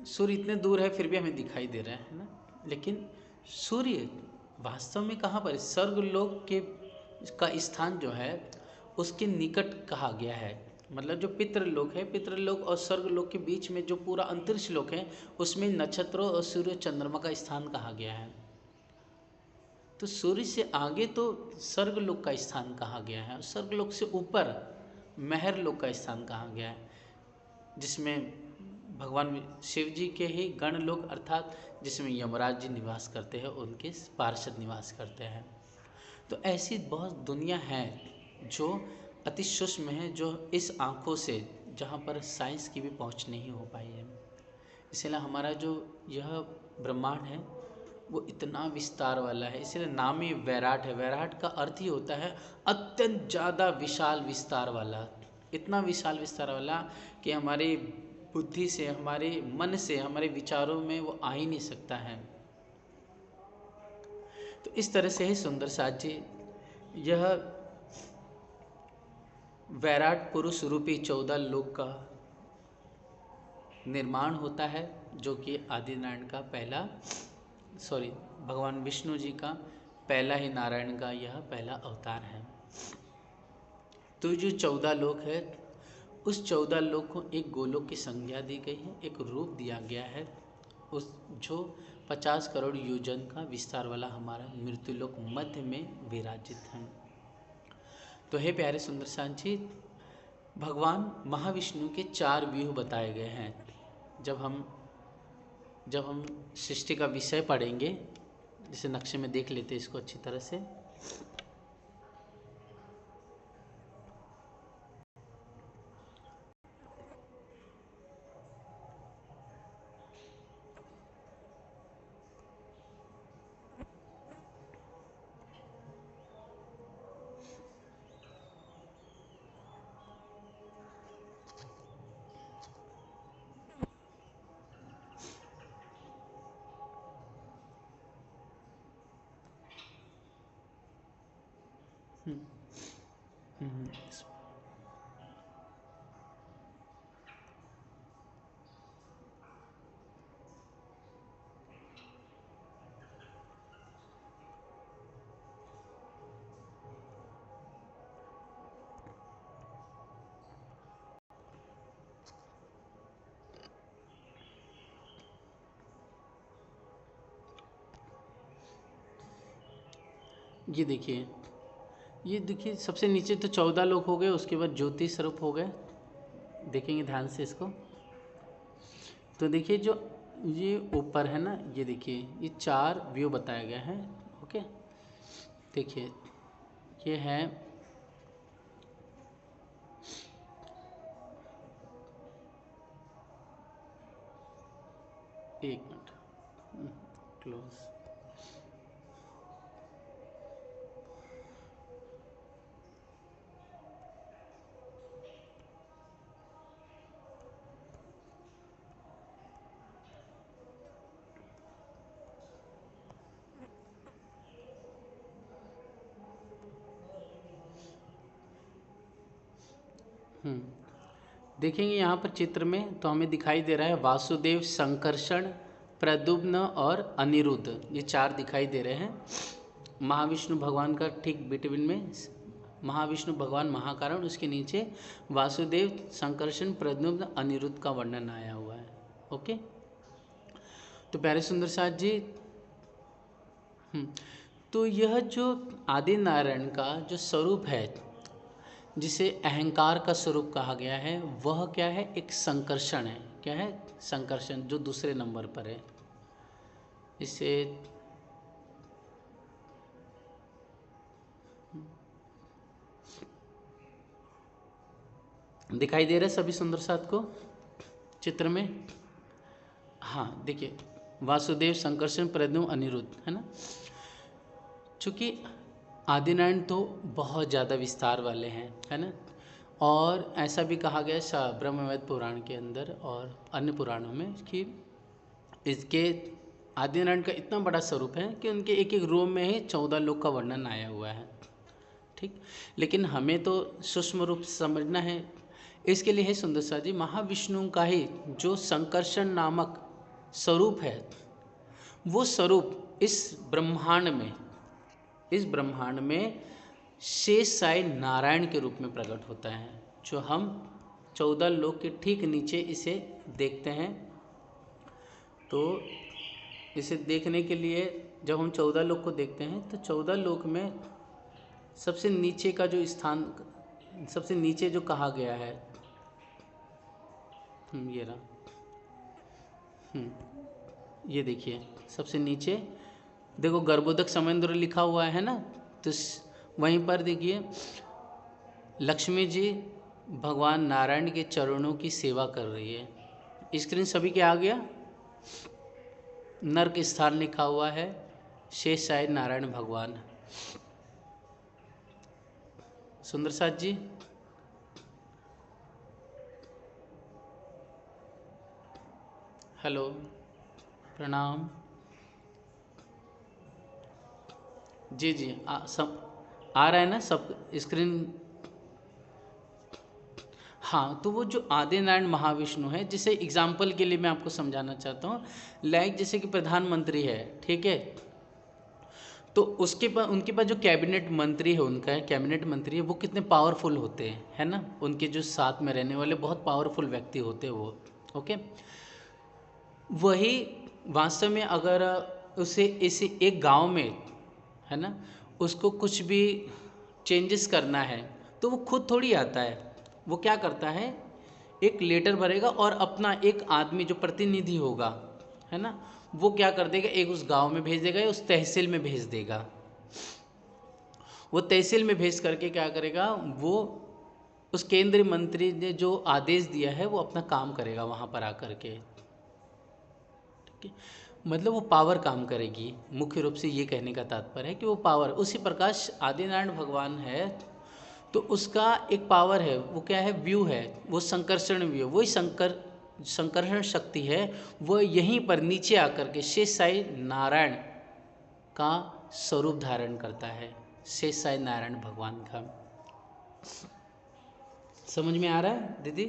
सूर्य इतने दूर है फिर भी हमें दिखाई दे रहा है ना, लेकिन सूर्य वास्तव में कहाँ पर है, स्वर्गलोक के का स्थान जो है उसके निकट कहा गया है, मतलब जो पितृलोक है, पितृलोक और स्वर्गलोक के बीच में जो पूरा अंतरिक्ष लोक है उसमें नक्षत्रों और सूर्य चंद्रमा का स्थान कहा गया है। तो सूर्य से आगे तो स्वर्गलोक का स्थान कहा गया है, और स्वर्गलोक से ऊपर महर लोक का स्थान कहा गया है, जिसमें भगवान शिव जी के ही गण लोक अर्थात जिसमें यमराज जी निवास करते हैं, उनके पार्षद निवास करते हैं। तो ऐसी बहुत दुनिया है जो अति सूक्ष्म है, जो इस आँखों से, जहाँ पर साइंस की भी पहुँच नहीं हो पाई है। इसलिए हमारा जो यह ब्रह्मांड है वो इतना विस्तार वाला है, इसलिए नाम ही वैराट है। वैराट का अर्थ ही होता है अत्यंत ज़्यादा विशाल विस्तार वाला, इतना विशाल विस्तार वाला कि हमारी बुद्धि से, हमारे मन से, हमारे विचारों में वो आ ही नहीं सकता है। तो इस तरह से ही सुंदर साथ जी यह वैराट पुरुष रूपी 14 लोक का निर्माण होता है, जो कि आदिनारायण का भगवान विष्णु जी का पहला ही, नारायण का यह पहला अवतार है। तो जो 14 लोक है उस 14 लोक को एक गोलोक की संज्ञा दी गई है, एक रूप दिया गया है, उस जो 50 करोड़ योजन का विस्तार वाला हमारा मृत्युलोक मध्य में विराजित है। तो हे प्यारे सुंदर सांची, भगवान महाविष्णु के 4 व्यूह बताए गए हैं। जब हम सृष्टि का विषय पढ़ेंगे, जैसे नक्शे में देख लेते इसको अच्छी तरह से, ये देखिए सबसे नीचे तो 14 लोक हो गए, उसके बाद ज्योति स्वरूप हो गए। देखेंगे ध्यान से इसको, तो देखिए जो ये ऊपर है ना, ये देखिए ये 4 व्यू बताया गया है। ओके, देखिए ये है एक मिनट, क्लोज, देखेंगे यहाँ पर चित्र में तो हमें दिखाई दे रहा है वासुदेव, संकर्षण, प्रद्युम्न और अनिरुद्ध, ये 4 दिखाई दे रहे हैं। महाविष्णु भगवान का ठीक बिटवीन में महाविष्णु भगवान महाकारण, उसके नीचे वासुदेव, संकर्षण, प्रद्युम्न, अनिरुद्ध का वर्णन आया हुआ है। ओके, तो प्यारे सुंदर साथ जी, तो यह जो आदि नारायण का जो स्वरूप है, जिसे अहंकार का स्वरूप कहा गया है, वह क्या है? एक संकर्षण है। क्या है? संकर्षण, जो दूसरे नंबर पर है। इसे दिखाई दे रहा है सभी सुंदर साथ को चित्र में? हाँ, देखिए, वासुदेव, संकर्षण, प्रद्युम्न, अनिरुद्ध, है ना। चूँकि आदिनारायण तो बहुत ज़्यादा विस्तार वाले हैं, है ना, और ऐसा भी कहा गया है ब्रह्मवेद पुराण के अंदर और अन्य पुराणों में कि इसके आदिनारायण का इतना बड़ा स्वरूप है कि उनके एक एक रूप में ही 14 लोक का वर्णन आया हुआ है। ठीक, लेकिन हमें तो सूक्ष्म रूप से समझना है। इसके लिए है सुंदर सा जी, महाविष्णु का ही जो संकर्षण नामक स्वरूप है, वो स्वरूप इस ब्रह्मांड में शेष साई नारायण के रूप में प्रकट होता है, जो हम 14 लोक के ठीक नीचे इसे देखते हैं। तो इसे देखने के लिए जब हम 14 लोक को देखते हैं, तो 14 लोक में सबसे नीचे का जो स्थान, सबसे नीचे जो कहा गया है, ये रहा, ये देखिए सबसे नीचे देखो गर्भोदक समेंद्र लिखा हुआ है ना, तो वहीं पर देखिए लक्ष्मी जी भगवान नारायण के चरणों की सेवा कर रही है। स्क्रीन सभी के आ गया? नर्क स्थान लिखा हुआ है, शेष साई नारायण भगवान। सुंदर साथ जी, हेलो, प्रणाम जी जी, सब आ रहा है ना सब स्क्रीन? हाँ, तो वो जो आदिनारायण महाविष्णु है, जिसे एग्जाम्पल के लिए मैं आपको समझाना चाहता हूँ, लाइक जैसे कि प्रधानमंत्री है, ठीक है, तो उसके पास, उनके पास जो कैबिनेट मंत्री है, उनका कैबिनेट मंत्री है, वो कितने पावरफुल होते हैं, है ना, उनके जो साथ में रहने वाले बहुत पावरफुल व्यक्ति होते हैं वो। ओके, वही वास्तव में अगर उसे इस एक गांव में, है ना, उसको कुछ भी चेंजेस करना है, तो वो खुद थोड़ी आता है। वो क्या करता है, एक लेटर भरेगा और अपना एक आदमी जो प्रतिनिधि होगा, है ना, वो क्या कर देगा, एक उस गांव में भेज देगा या उस तहसील में भेज देगा। वो तहसील में भेज करके क्या करेगा, वो उस केंद्रीय मंत्री ने जो आदेश दिया है वो अपना काम करेगा वहाँ पर आकर के। ठीक है, मतलब वो पावर काम करेगी, मुख्य रूप से ये कहने का तात्पर्य है कि वो पावर, उसी प्रकाश आदिनारायण भगवान है, तो उसका एक पावर है, वो क्या है, व्यू है, वो संकर्षण व्यू, वही संकर्षण शक्ति है, वो यहीं पर नीचे आकर के शेष साई नारायण का स्वरूप धारण करता है, शेष साई नारायण भगवान का। समझ में आ रहा है दीदी,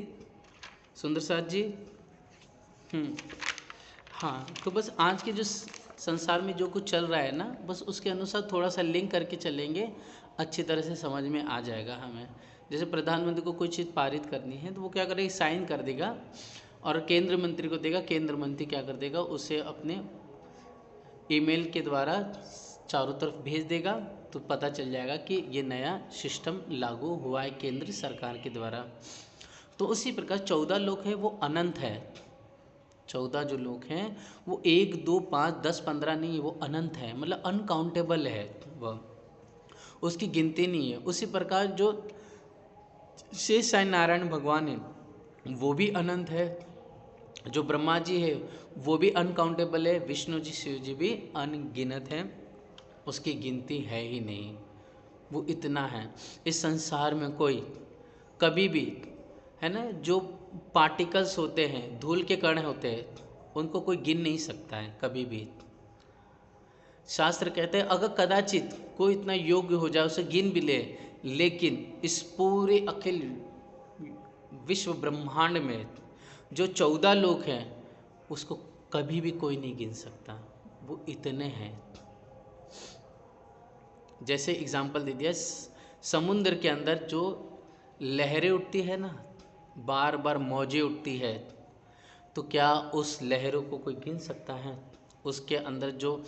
सुंदर साथ जी? हाँ, तो बस आज के जो संसार में जो कुछ चल रहा है ना, बस उसके अनुसार थोड़ा सा लिंक करके चलेंगे, अच्छी तरह से समझ में आ जाएगा हमें। जैसे प्रधानमंत्री को कोई चीज़ पारित करनी है, तो वो क्या करेगा, साइन कर देगा और केंद्र मंत्री को देगा, केंद्र मंत्री क्या कर देगा, उसे अपने ईमेल के द्वारा चारों तरफ भेज देगा, तो पता चल जाएगा कि ये नया सिस्टम लागू हुआ है केंद्र सरकार के द्वारा। तो उसी प्रकार 14 लोक है वो अनंत है, 14 जो लोग हैं वो 1 2 5 10 15 नहीं है, वो अनंत है, मतलब अनकाउंटेबल है, वह उसकी गिनती नहीं है। उसी प्रकार जो शेष साई नारायण भगवान है वो भी अनंत है, जो ब्रह्मा जी है वो भी अनकाउंटेबल है, विष्णु जी शिव जी भी अनगिनत हैं, उसकी गिनती है ही नहीं, वो इतना है। इस संसार में कोई कभी भी, है ना, जो पार्टिकल्स होते हैं, धूल के कण होते हैं, उनको कोई गिन नहीं सकता है कभी भी। शास्त्र कहते हैं अगर कदाचित कोई इतना योग्य हो जाए उसे गिन भी ले, लेकिन इस पूरे अखिल विश्व ब्रह्मांड में जो 14 लोक हैं उसको कभी भी कोई नहीं गिन सकता, वो इतने हैं। जैसे एग्जाम्पल दे दिया, समुद्र के अंदर जो लहरें उठती है ना, बार बार मौजें उठती है, तो क्या उस लहरों को कोई गिन सकता है? उसके अंदर जो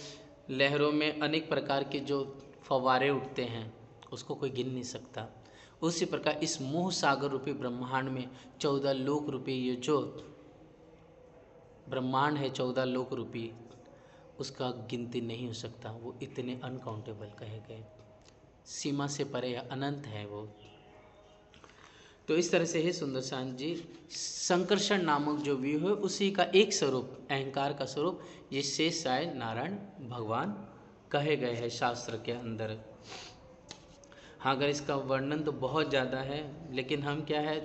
लहरों में अनेक प्रकार के जो फव्वारे उठते हैं, उसको कोई गिन नहीं सकता। उसी प्रकार इस मोह सागर रूपी ब्रह्मांड में 14 लोक रूपी ये जो ब्रह्मांड है, 14 लोक रूपी, उसका गिनती नहीं हो सकता। वो इतने अनकाउंटेबल कहे गए, सीमा से परे है, अनंत है वो। तो इस तरह से है सुंदर शांत जी, संकर्षण नामक जो व्यू है उसी का एक स्वरूप, अहंकार का स्वरूप, ये शेष शायद नारायण भगवान कहे गए हैं शास्त्र के अंदर। हाँ, अगर इसका वर्णन तो बहुत ज़्यादा है, लेकिन हम क्या है,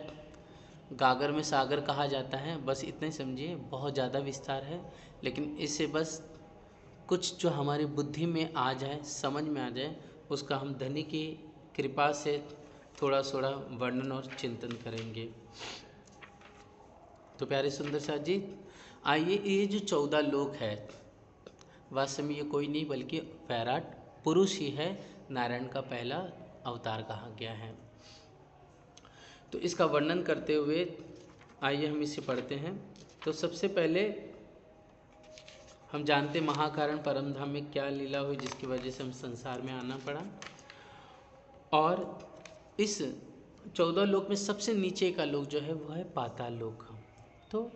गागर में सागर कहा जाता है, बस इतने समझिए, बहुत ज़्यादा विस्तार है। लेकिन इससे बस कुछ जो हमारी बुद्धि में आ जाए, समझ में आ जाए, उसका हम धनी की कृपा से थोड़ा थोड़ा वर्णन और चिंतन करेंगे। तो प्यारे सुंदर साथ जी, आइए, ये जो 14 लोक है, वास्तव में ये कोई नहीं बल्कि वैराट पुरुष ही है, नारायण का पहला अवतार कहा गया है। तो इसका वर्णन करते हुए आइए हम इसे पढ़ते हैं। तो सबसे पहले हम जानते महाकारण परमधाम में क्या लीला हुई जिसकी वजह से हम संसार में आना पड़ा। और इस 14 लोक में सबसे नीचे का लोक जो है वो है पाताल लोक। तो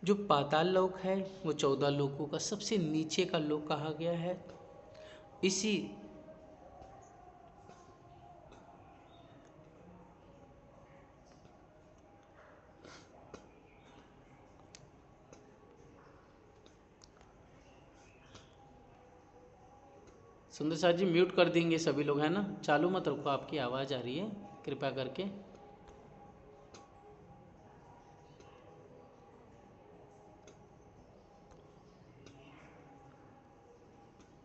जो पाताल लोक है वो 14 लोकों का सबसे नीचे का लोक कहा गया है। इसी सुंदर साथ जी म्यूट कर देंगे सभी लोग, है ना, चालू मत रखो, आपकी आवाज़ आ रही है, कृपया करके।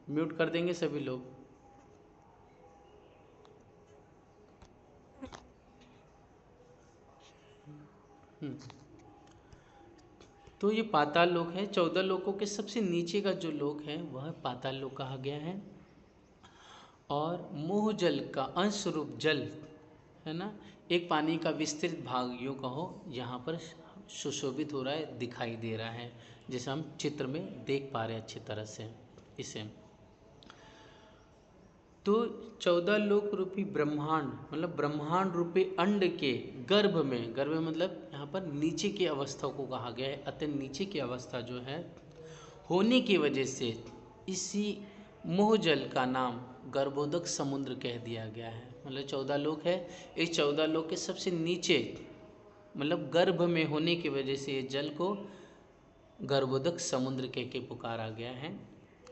म्यूट कर देंगे सभी लोग। तो ये पाताल लोक है, 14 लोकों के सबसे नीचे का जो लोक है वह पाताल लोक कहा गया है। और मोह जल का अंश रूप जल है ना, एक पानी का विस्तृत भाग यूँ कहो यहाँ पर सुशोभित हो रहा है, दिखाई दे रहा है, जैसे हम चित्र में देख पा रहे हैं अच्छी तरह से इसे। तो 14 लोक रूपी ब्रह्मांड, मतलब ब्रह्मांड रूपी अंड के गर्भ में, गर्भ मतलब यहाँ पर नीचे की अवस्था को कहा गया है, अत्यंत नीचे की अवस्था जो है होने की वजह से इसी मोह जल का नाम गर्भोदक समुद्र कह दिया गया है। मतलब 14 लोक है, इस 14 लोक के सबसे नीचे मतलब गर्भ में होने की वजह से ये जल को गर्भोदक समुद्र कह के पुकारा गया है।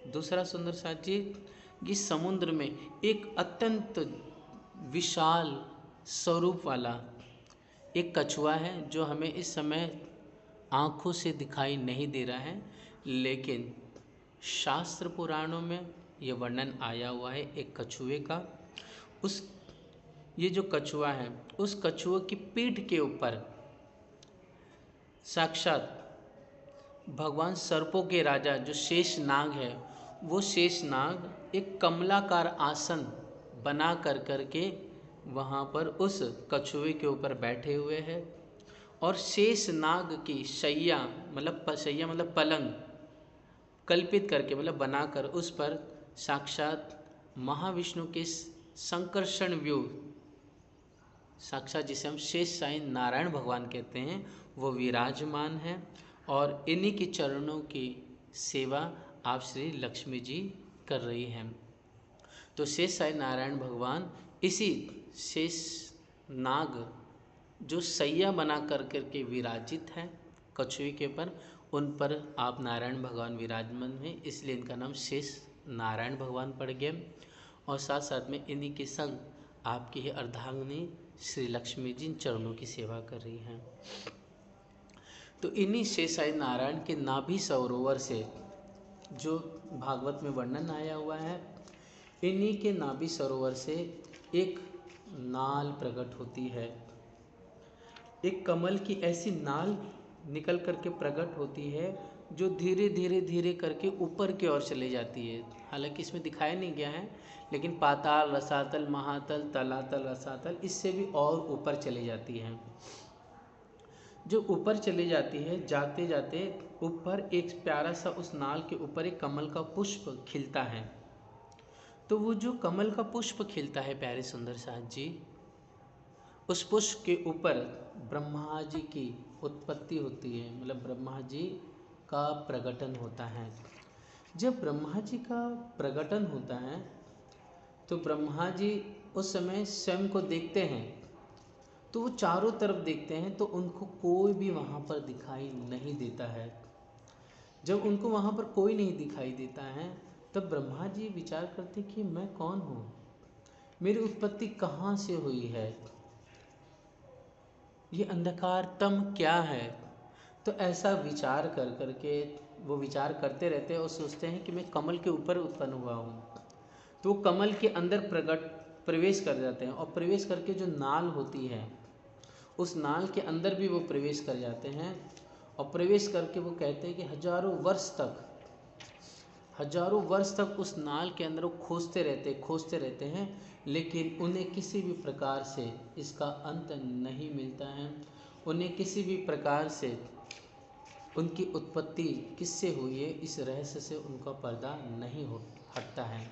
दूसरा सुंदर साथ जी, इस समुद्र में एक अत्यंत विशाल स्वरूप वाला एक कछुआ है जो हमें इस समय आँखों से दिखाई नहीं दे रहा है, लेकिन शास्त्र पुराणों में ये वर्णन आया हुआ है एक कछुए का। उस ये जो कछुआ है, उस कछुए की पीठ के ऊपर साक्षात भगवान सर्पों के राजा जो शेष नाग है, वो शेष नाग एक कमलाकार आसन बना करके वहाँ पर उस कछुए के ऊपर बैठे हुए हैं। और शेष नाग की शैया मतलब पलंग कल्पित करके, मतलब बनाकर उस पर साक्षात महाविष्णु के संकर्षण व्यू, साक्षात जिसे हम शेष साई नारायण भगवान कहते हैं, वो विराजमान है। और इन्हीं के चरणों की सेवा आप श्री लक्ष्मी जी कर रही हैं। तो शेष साई नारायण भगवान इसी शेष नाग जो सैया बना करके विराजित है कछुए के पर, उन पर आप नारायण भगवान विराजमान हैं, इसलिए इनका नाम शेष नारायण भगवान पड़ गया। और साथ साथ में इन्हीं के संग आपकी ही अर्धांगिनी श्री लक्ष्मी जी इन चरणों की सेवा कर रही हैं। तो इन्हीं शेषाई नारायण के नाभि सरोवर से जो भागवत में वर्णन आया हुआ है, इन्हीं के नाभि सरोवर से एक नाल प्रकट होती है, एक कमल की ऐसी नाल निकल करके प्रकट होती है जो धीरे धीरे धीरे करके ऊपर की ओर चली जाती है। हालांकि इसमें दिखाया नहीं गया है, लेकिन पाताल, रसातल, महातल, तलातल, रसातल, इससे भी और ऊपर चली जाती है। जो ऊपर चली जाती है, जाते जाते ऊपर एक प्यारा सा उस नाल के ऊपर एक कमल का पुष्प खिलता है। तो वो जो कमल का पुष्प खिलता है प्यारे सुंदर साथ जी, उस पुष्प के ऊपर ब्रह्मा जी की उत्पत्ति होती है, मतलब ब्रह्मा जी का प्रकटन होता है। जब ब्रह्मा जी का प्रकटन होता है तो ब्रह्मा जी उस समय स्वयं को देखते हैं, तो वो चारों तरफ देखते हैं तो उनको कोई भी वहाँ पर दिखाई नहीं देता है। जब उनको वहाँ पर कोई नहीं दिखाई देता है तब ब्रह्मा जी विचार करते कि मैं कौन हूँ, मेरी उत्पत्ति कहाँ से हुई है, ये अंधकार तम क्या है। तो ऐसा विचार कर करके वो विचार करते रहते हैं और सोचते हैं कि मैं कमल के ऊपर उत्पन्न हुआ हूँ। तो वो कमल के अंदर प्रवेश कर जाते हैं और प्रवेश करके जो नाल होती है उस नाल के अंदर भी वो प्रवेश कर जाते हैं। और प्रवेश करके वो कहते हैं कि हजारों वर्ष तक उस नाल के अंदर वो खोजते रहते हैं, लेकिन उन्हें किसी भी प्रकार से इसका अंत नहीं मिलता है। उन्हें किसी भी प्रकार से उनकी उत्पत्ति किससे हुई है इस रहस्य से उनका पर्दा नहीं हटता है।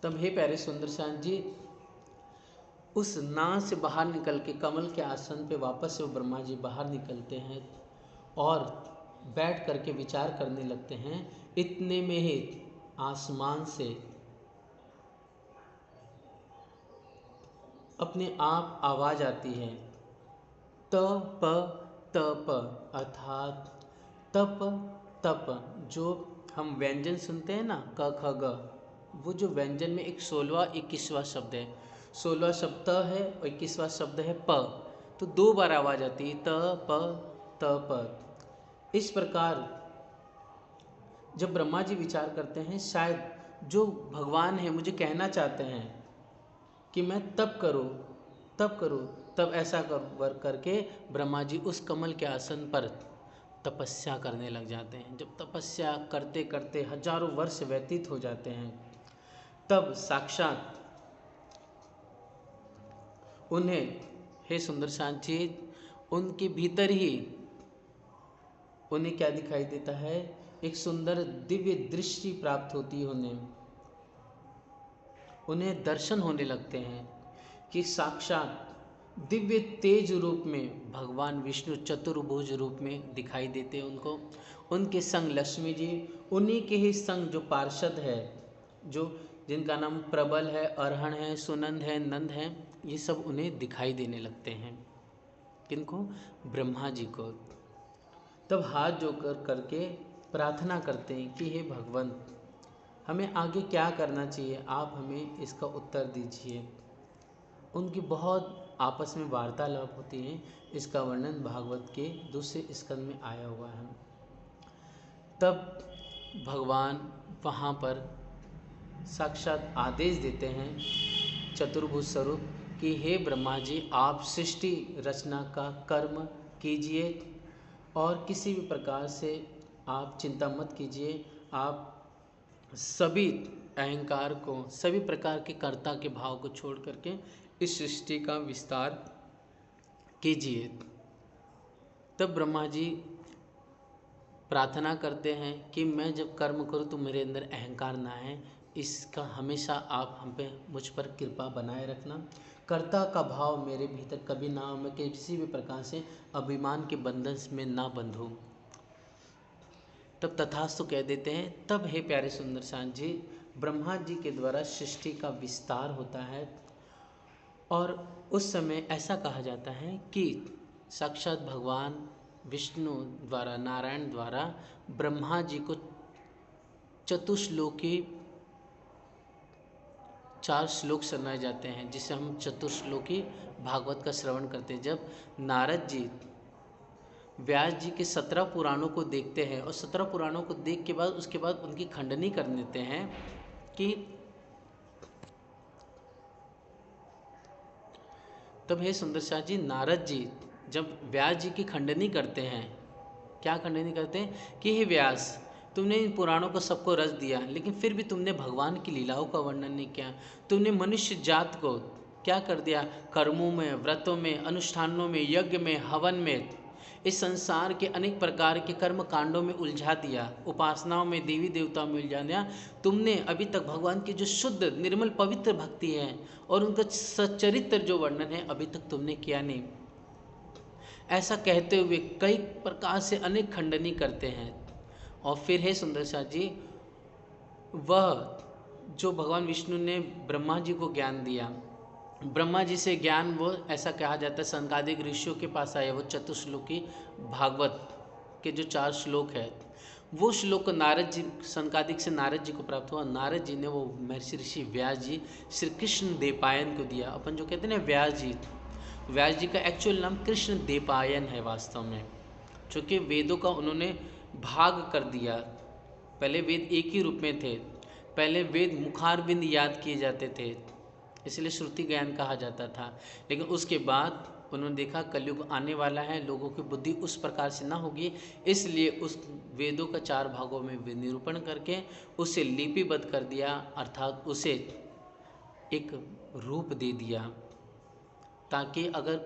तब हे प्यारे सुंदर श्याम जी, उस नाव से बाहर निकल के कमल के आसन पे वापस से वो ब्रह्मा जी बाहर निकलते हैं और बैठ करके विचार करने लगते हैं। इतने में ही आसमान से अपने आप आवाज़ आती है, तप तप, अर्थात तप तप। जो हम व्यंजन सुनते हैं ना, क ख ग, वो जो व्यंजन में एक 16वां 21वां शब्द है, 16वां शब्द त है और 21वां शब्द है प, तो 2 बार आवाज़ आती है, त प। इस प्रकार जब ब्रह्मा जी विचार करते हैं शायद जो भगवान है मुझे कहना चाहते हैं कि मैं तप करूं, तब ऐसा करके ब्रह्मा जी उस कमल के आसन पर तपस्या करने लग जाते हैं। जब तपस्या करते करते हजारों वर्ष व्यतीत हो जाते हैं तब साक्षात उन्हें, हे सुंदर शांत जी, उनके भीतर ही उन्हें क्या दिखाई देता है, एक सुंदर दिव्य दृष्टि प्राप्त होती है। उन्हें दर्शन होने लगते हैं कि साक्षात दिव्य तेज रूप में भगवान विष्णु चतुर्भुज रूप में दिखाई देते हैं उनको। उनके संग लक्ष्मी जी, उन्हीं के ही संग जो पार्षद है, जो जिनका नाम प्रबल है, अरहण है, सुनंद है, नंद है, ये सब उन्हें दिखाई देने लगते हैं। किनको? ब्रह्मा जी को। तब हाथ जोड़ करके प्रार्थना करते हैं कि हे भगवान, हमें आगे क्या करना चाहिए, आप हमें इसका उत्तर दीजिए। उनकी बहुत आपस में वार्तालाप होती है। इसका वर्णन भागवत के दूसरे स्कंद में आया हुआ है। तब भगवान वहाँ पर साक्षात आदेश देते हैं चतुर्भुज स्वरूप कि हे ब्रह्मा जी, आप सृष्टि रचना का कर्म कीजिए और किसी भी प्रकार से आप चिंता मत कीजिए। आप सभी अहंकार को, सभी प्रकार के कर्ता के भाव को छोड़ करके इस सृष्टि का विस्तार कीजिए। तब ब्रह्मा जी प्रार्थना करते हैं कि मैं जब कर्म करूं तो मेरे अंदर अहंकार ना है, इसका हमेशा आप हम पे, मुझ पर कृपा बनाए रखना। कर्ता का भाव मेरे भीतर कभी ना हो, मैं किसी भी प्रकार से अभिमान के बंधन में ना बंधूं। तब तथास्तु कह देते हैं। तब हे प्यारे सुंदर शांत जी, ब्रह्मा जी के द्वारा सृष्टि का विस्तार होता है और उस समय ऐसा कहा जाता है कि साक्षात भगवान विष्णु द्वारा, नारायण द्वारा ब्रह्मा जी को चतुश्लोकी 4 श्लोक सुनाए जाते हैं, जिसे हम चतुश्लोकी भागवत का श्रवण करते हैं। जब नारद जी व्यास जी के 17 पुराणों को देखते हैं और 17 पुराणों को देख के बाद उसके बाद उनकी खंडनी कर देते हैं कि तब हे सुंदर शाह जी, नारद जी जब व्यास जी की खंडनी करते हैं क्या खंडनी करते हैं कि हे व्यास, तुमने इन पुराणों को सबको रच दिया, लेकिन फिर भी तुमने भगवान की लीलाओं का वर्णन नहीं किया। तुमने मनुष्य जात को क्या कर दिया, कर्मों में, व्रतों में, अनुष्ठानों में, यज्ञ में, हवन में, इस संसार के अनेक प्रकार के कर्म कांडों में उलझा दिया, उपासनाओं में, देवी देवताओं में उलझा दिया। तुमने अभी तक भगवान की जो शुद्ध निर्मल पवित्र भक्ति है और उनका सच्चरित्र जो वर्णन है अभी तक तुमने किया नहीं। ऐसा कहते हुए कई प्रकार से अनेक खंडनी करते हैं। और फिर है सुंदर शाह जी, वह जो भगवान विष्णु ने ब्रह्मा जी को ज्ञान दिया, ब्रह्मा जी से ज्ञान वो ऐसा कहा जाता है सनकादिक ऋषियों के पास आया, वो चतुश्लोकी भागवत के जो 4 श्लोक है, वो श्लोक नारद जी, सनकादिक से नारद जी को प्राप्त हुआ। नारद जी ने वो महर्षि ऋषि व्यास जी श्री कृष्ण देवपायन को दिया। अपन जो कहते हैं ना व्यास जी का एक्चुअल नाम कृष्ण देवपायन है वास्तव में, चूँकि वेदों का उन्होंने भाग कर दिया। पहले वेद एक ही रूप में थे, पहले वेद मुखारबिंद याद किए जाते थे, इसलिए श्रुति ज्ञान कहा जाता था। लेकिन उसके बाद उन्होंने देखा कलयुग आने वाला है, लोगों की बुद्धि उस प्रकार से ना होगी, इसलिए उस वेदों का 4 भागों में निरूपण करके उसे लिपिबद्ध कर दिया, अर्थात उसे एक रूप दे दिया, ताकि अगर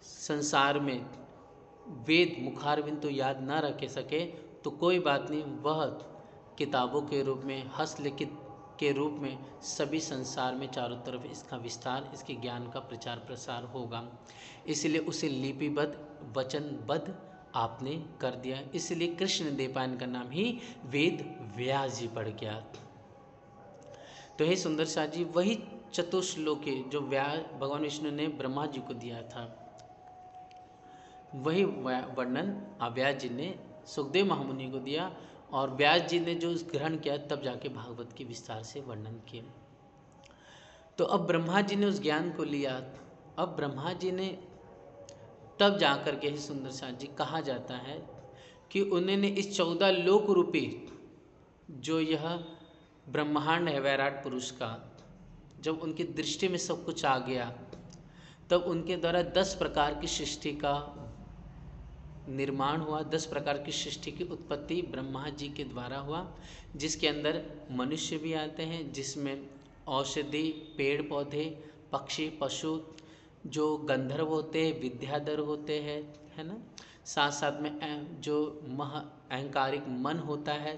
संसार में वेद मुखारबिंद तो याद ना रख सके तो कोई बात नहीं, वह किताबों के रूप में, हस्तलिखित के रूप में सभी संसार में चारों तरफ इसका विस्तार, इसके ज्ञान का प्रचार प्रसार होगा। इसलिए उसे लिपिबद्ध वचनबद्ध आपने कर दिया, इसलिए कृष्ण देवपायन का नाम ही वेद व्यास जी पड़ गया। तो हे सुंदर शाह जी, वही चतुश्लोकी जो भगवान विष्णु ने ब्रह्मा जी को दिया था, वही वर्णन व्यास जी ने सुखदेव महामुनि को दिया, और व्यास जी ने जो ग्रहण किया तब जाके भागवत के विस्तार से वर्णन किए। तो अब ब्रह्मा जी ने उस ज्ञान को लिया, अब ब्रह्मा जी ने तब जाकर के ही सुंदर शाह जी कहा जाता है कि उन्होंने इस 14 लोक रूपी जो यह ब्रह्मांड है वैराट पुरुष का, जब उनकी दृष्टि में सब कुछ आ गया, तब उनके द्वारा 10 प्रकार की सृष्टि का निर्माण हुआ। 10 प्रकार की सृष्टि की उत्पत्ति ब्रह्मा जी के द्वारा हुआ, जिसके अंदर मनुष्य भी आते हैं, जिसमें औषधि, पेड़ पौधे, पक्षी, पशु, जो गंधर्व होते हैं, विद्याधर होते हैं, है ना, साथ साथ में जो अहंकारिक मन होता है,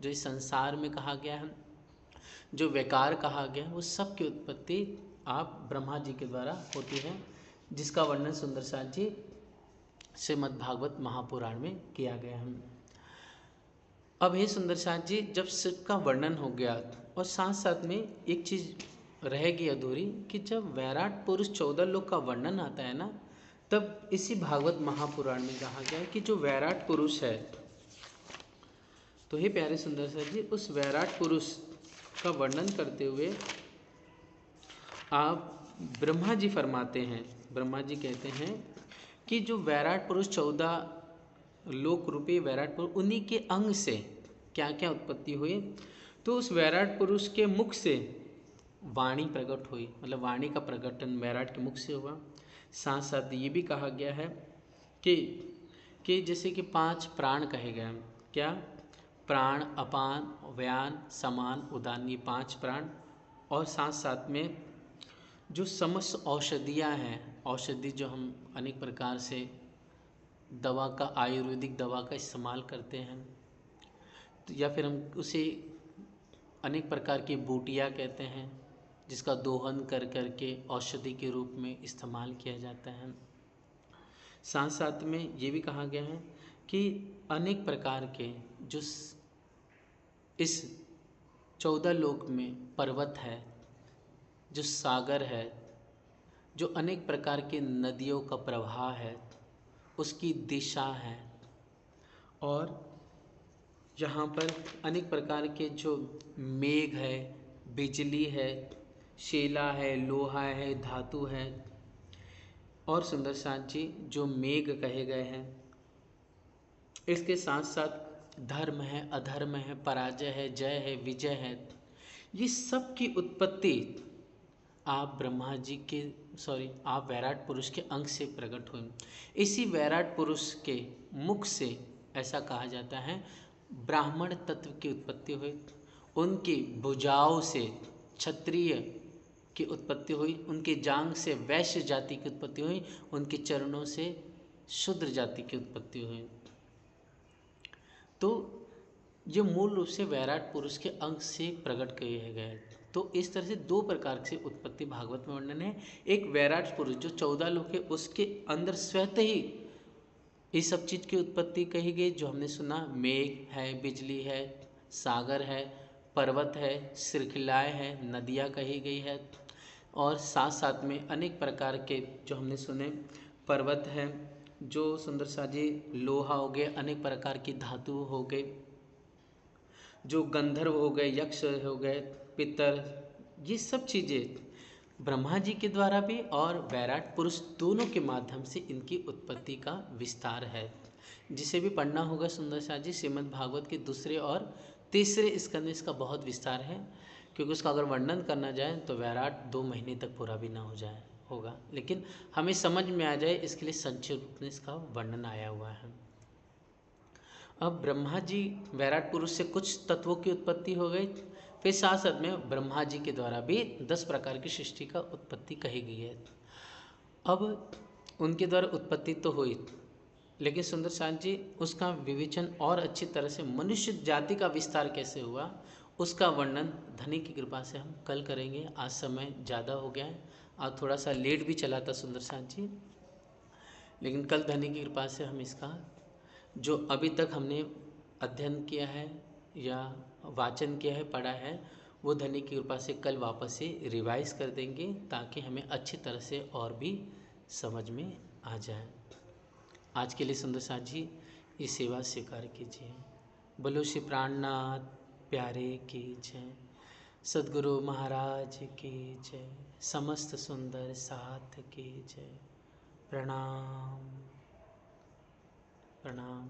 जो इस संसार में कहा गया है, जो विकार कहा गया है, वो सब की उत्पत्ति आप ब्रह्मा जी के द्वारा होती है, जिसका वर्णन सुंदर शाह जी श्रीमद् भागवत महापुराण में किया गया है। अब हे सुंदर शाह जी, जब शिव का वर्णन हो गया और साथ साथ में एक चीज़ रहेगी अधूरी कि जब वैराट पुरुष 14 लोक का वर्णन आता है ना, तब इसी भागवत महापुराण में कहा गया है कि जो वैराट पुरुष है, तो हे प्यारे सुंदर शाह जी, उस वैराट पुरुष का वर्णन करते हुए आप ब्रह्मा जी फरमाते हैं, ब्रह्मा जी कहते हैं कि जो वैराट पुरुष 14 लोक रूपी वैराट पुरुष, उन्हीं के अंग से क्या क्या उत्पत्ति हुई। तो उस वैराट पुरुष के मुख से वाणी प्रकट हुई, मतलब वाणी का प्रकटन वैराट के मुख से हुआ। साथ साथ ये भी कहा गया है कि जैसे कि 5 प्राण कहे गए, क्या, प्राण, अपान, व्यान, समान, उदान, ये 5 प्राण, और साथ साथ में जो समस्त औषधियाँ हैं, औषधि जो हम अनेक प्रकार से दवा का, आयुर्वेदिक दवा का इस्तेमाल करते हैं, तो या फिर हम उसे अनेक प्रकार की बूटियाँ कहते हैं, जिसका दोहन कर करके औषधि के रूप में इस्तेमाल किया जाता है। साथ साथ में ये भी कहा गया है कि अनेक प्रकार के जो इस 14 लोक में पर्वत है, जो सागर है, जो अनेक प्रकार के नदियों का प्रवाह है, उसकी दिशा है, और यहाँ पर अनेक प्रकार के जो मेघ है, बिजली है, शेला है, लोहा है, धातु है, और सुंदर साथ जी जो मेघ कहे गए हैं, इसके साथ साथ धर्म है, अधर्म है, पराजय है, जय है, विजय है, ये सब की उत्पत्ति आप ब्रह्मा जी के आप वैराट पुरुष के अंग से प्रकट हुए। इसी वैराट पुरुष के मुख से ऐसा कहा जाता है ब्राह्मण तत्व की उत्पत्ति हुई, उनकी भुजाओं से क्षत्रिय की उत्पत्ति हुई, उनकी जांग से वैश्य जाति की उत्पत्ति हुई, उनके चरणों से शूद्र जाति की उत्पत्ति हुई। तो ये मूल रूप से वैराट पुरुष के अंग से प्रकट किए गए। तो इस तरह से दो प्रकार से उत्पत्ति भागवत में वर्णन है। एक वैराट पुरुष जो 14 लोक है, उसके अंदर स्वतः ही इस सब चीज़ की उत्पत्ति कही गई जो हमने सुना, मेघ है, बिजली है, सागर है, पर्वत है, श्रृंखलाएँ हैं, नदियाँ कही गई है, और साथ साथ में अनेक प्रकार के जो हमने सुने पर्वत हैं, जो सुंदर सा जी लोहा हो गए, अनेक प्रकार की धातु हो गए, जो गंधर्व हो गए, यक्ष हो गए, पितर, ये सब चीज़ें ब्रह्मा जी के द्वारा भी और वैराट पुरुष दोनों के माध्यम से इनकी उत्पत्ति का विस्तार है, जिसे भी पढ़ना होगा सुंदर सा जी। श्रीमद् भागवत के दूसरे और तीसरे स्कंद में इसका बहुत विस्तार है, क्योंकि उसका अगर वर्णन करना जाए तो वैराट 2 महीने तक पूरा भी ना हो जाए होगा, लेकिन हमें समझ में आ जाए इसके लिए संक्षिप्त रूप में इसका वर्णन आया हुआ है। अब ब्रह्मा जी वैराट पुरुष से कुछ तत्वों की उत्पत्ति हो गई, फिर साथ साथ में ब्रह्मा जी के द्वारा भी 10 प्रकार की सृष्टि का उत्पत्ति कही गई है। अब उनके द्वारा उत्पत्ति तो हुई, लेकिन सुंदर साथ जी उसका विवेचन और अच्छी तरह से मनुष्य जाति का विस्तार कैसे हुआ उसका वर्णन धनी की कृपा से हम कल करेंगे। आज समय ज़्यादा हो गया है, आज थोड़ा सा लेट भी चला था सुंदर साथ जी, लेकिन कल धनी की कृपा से हम इसका जो अभी तक हमने अध्ययन किया है या वाचन किया है, पढ़ा है, वो धनी की कृपा से कल वापस से रिवाइज कर देंगे, ताकि हमें अच्छी तरह से और भी समझ में आ जाए। आज के लिए सुंदर साथ जी ये सेवा स्वीकार कीजिए। बोलो श्री प्राणनाथ प्यारे की जय, सद्गुरु महाराज की जय, समस्त सुंदर साथ की जय। प्रणाम प्रणाम।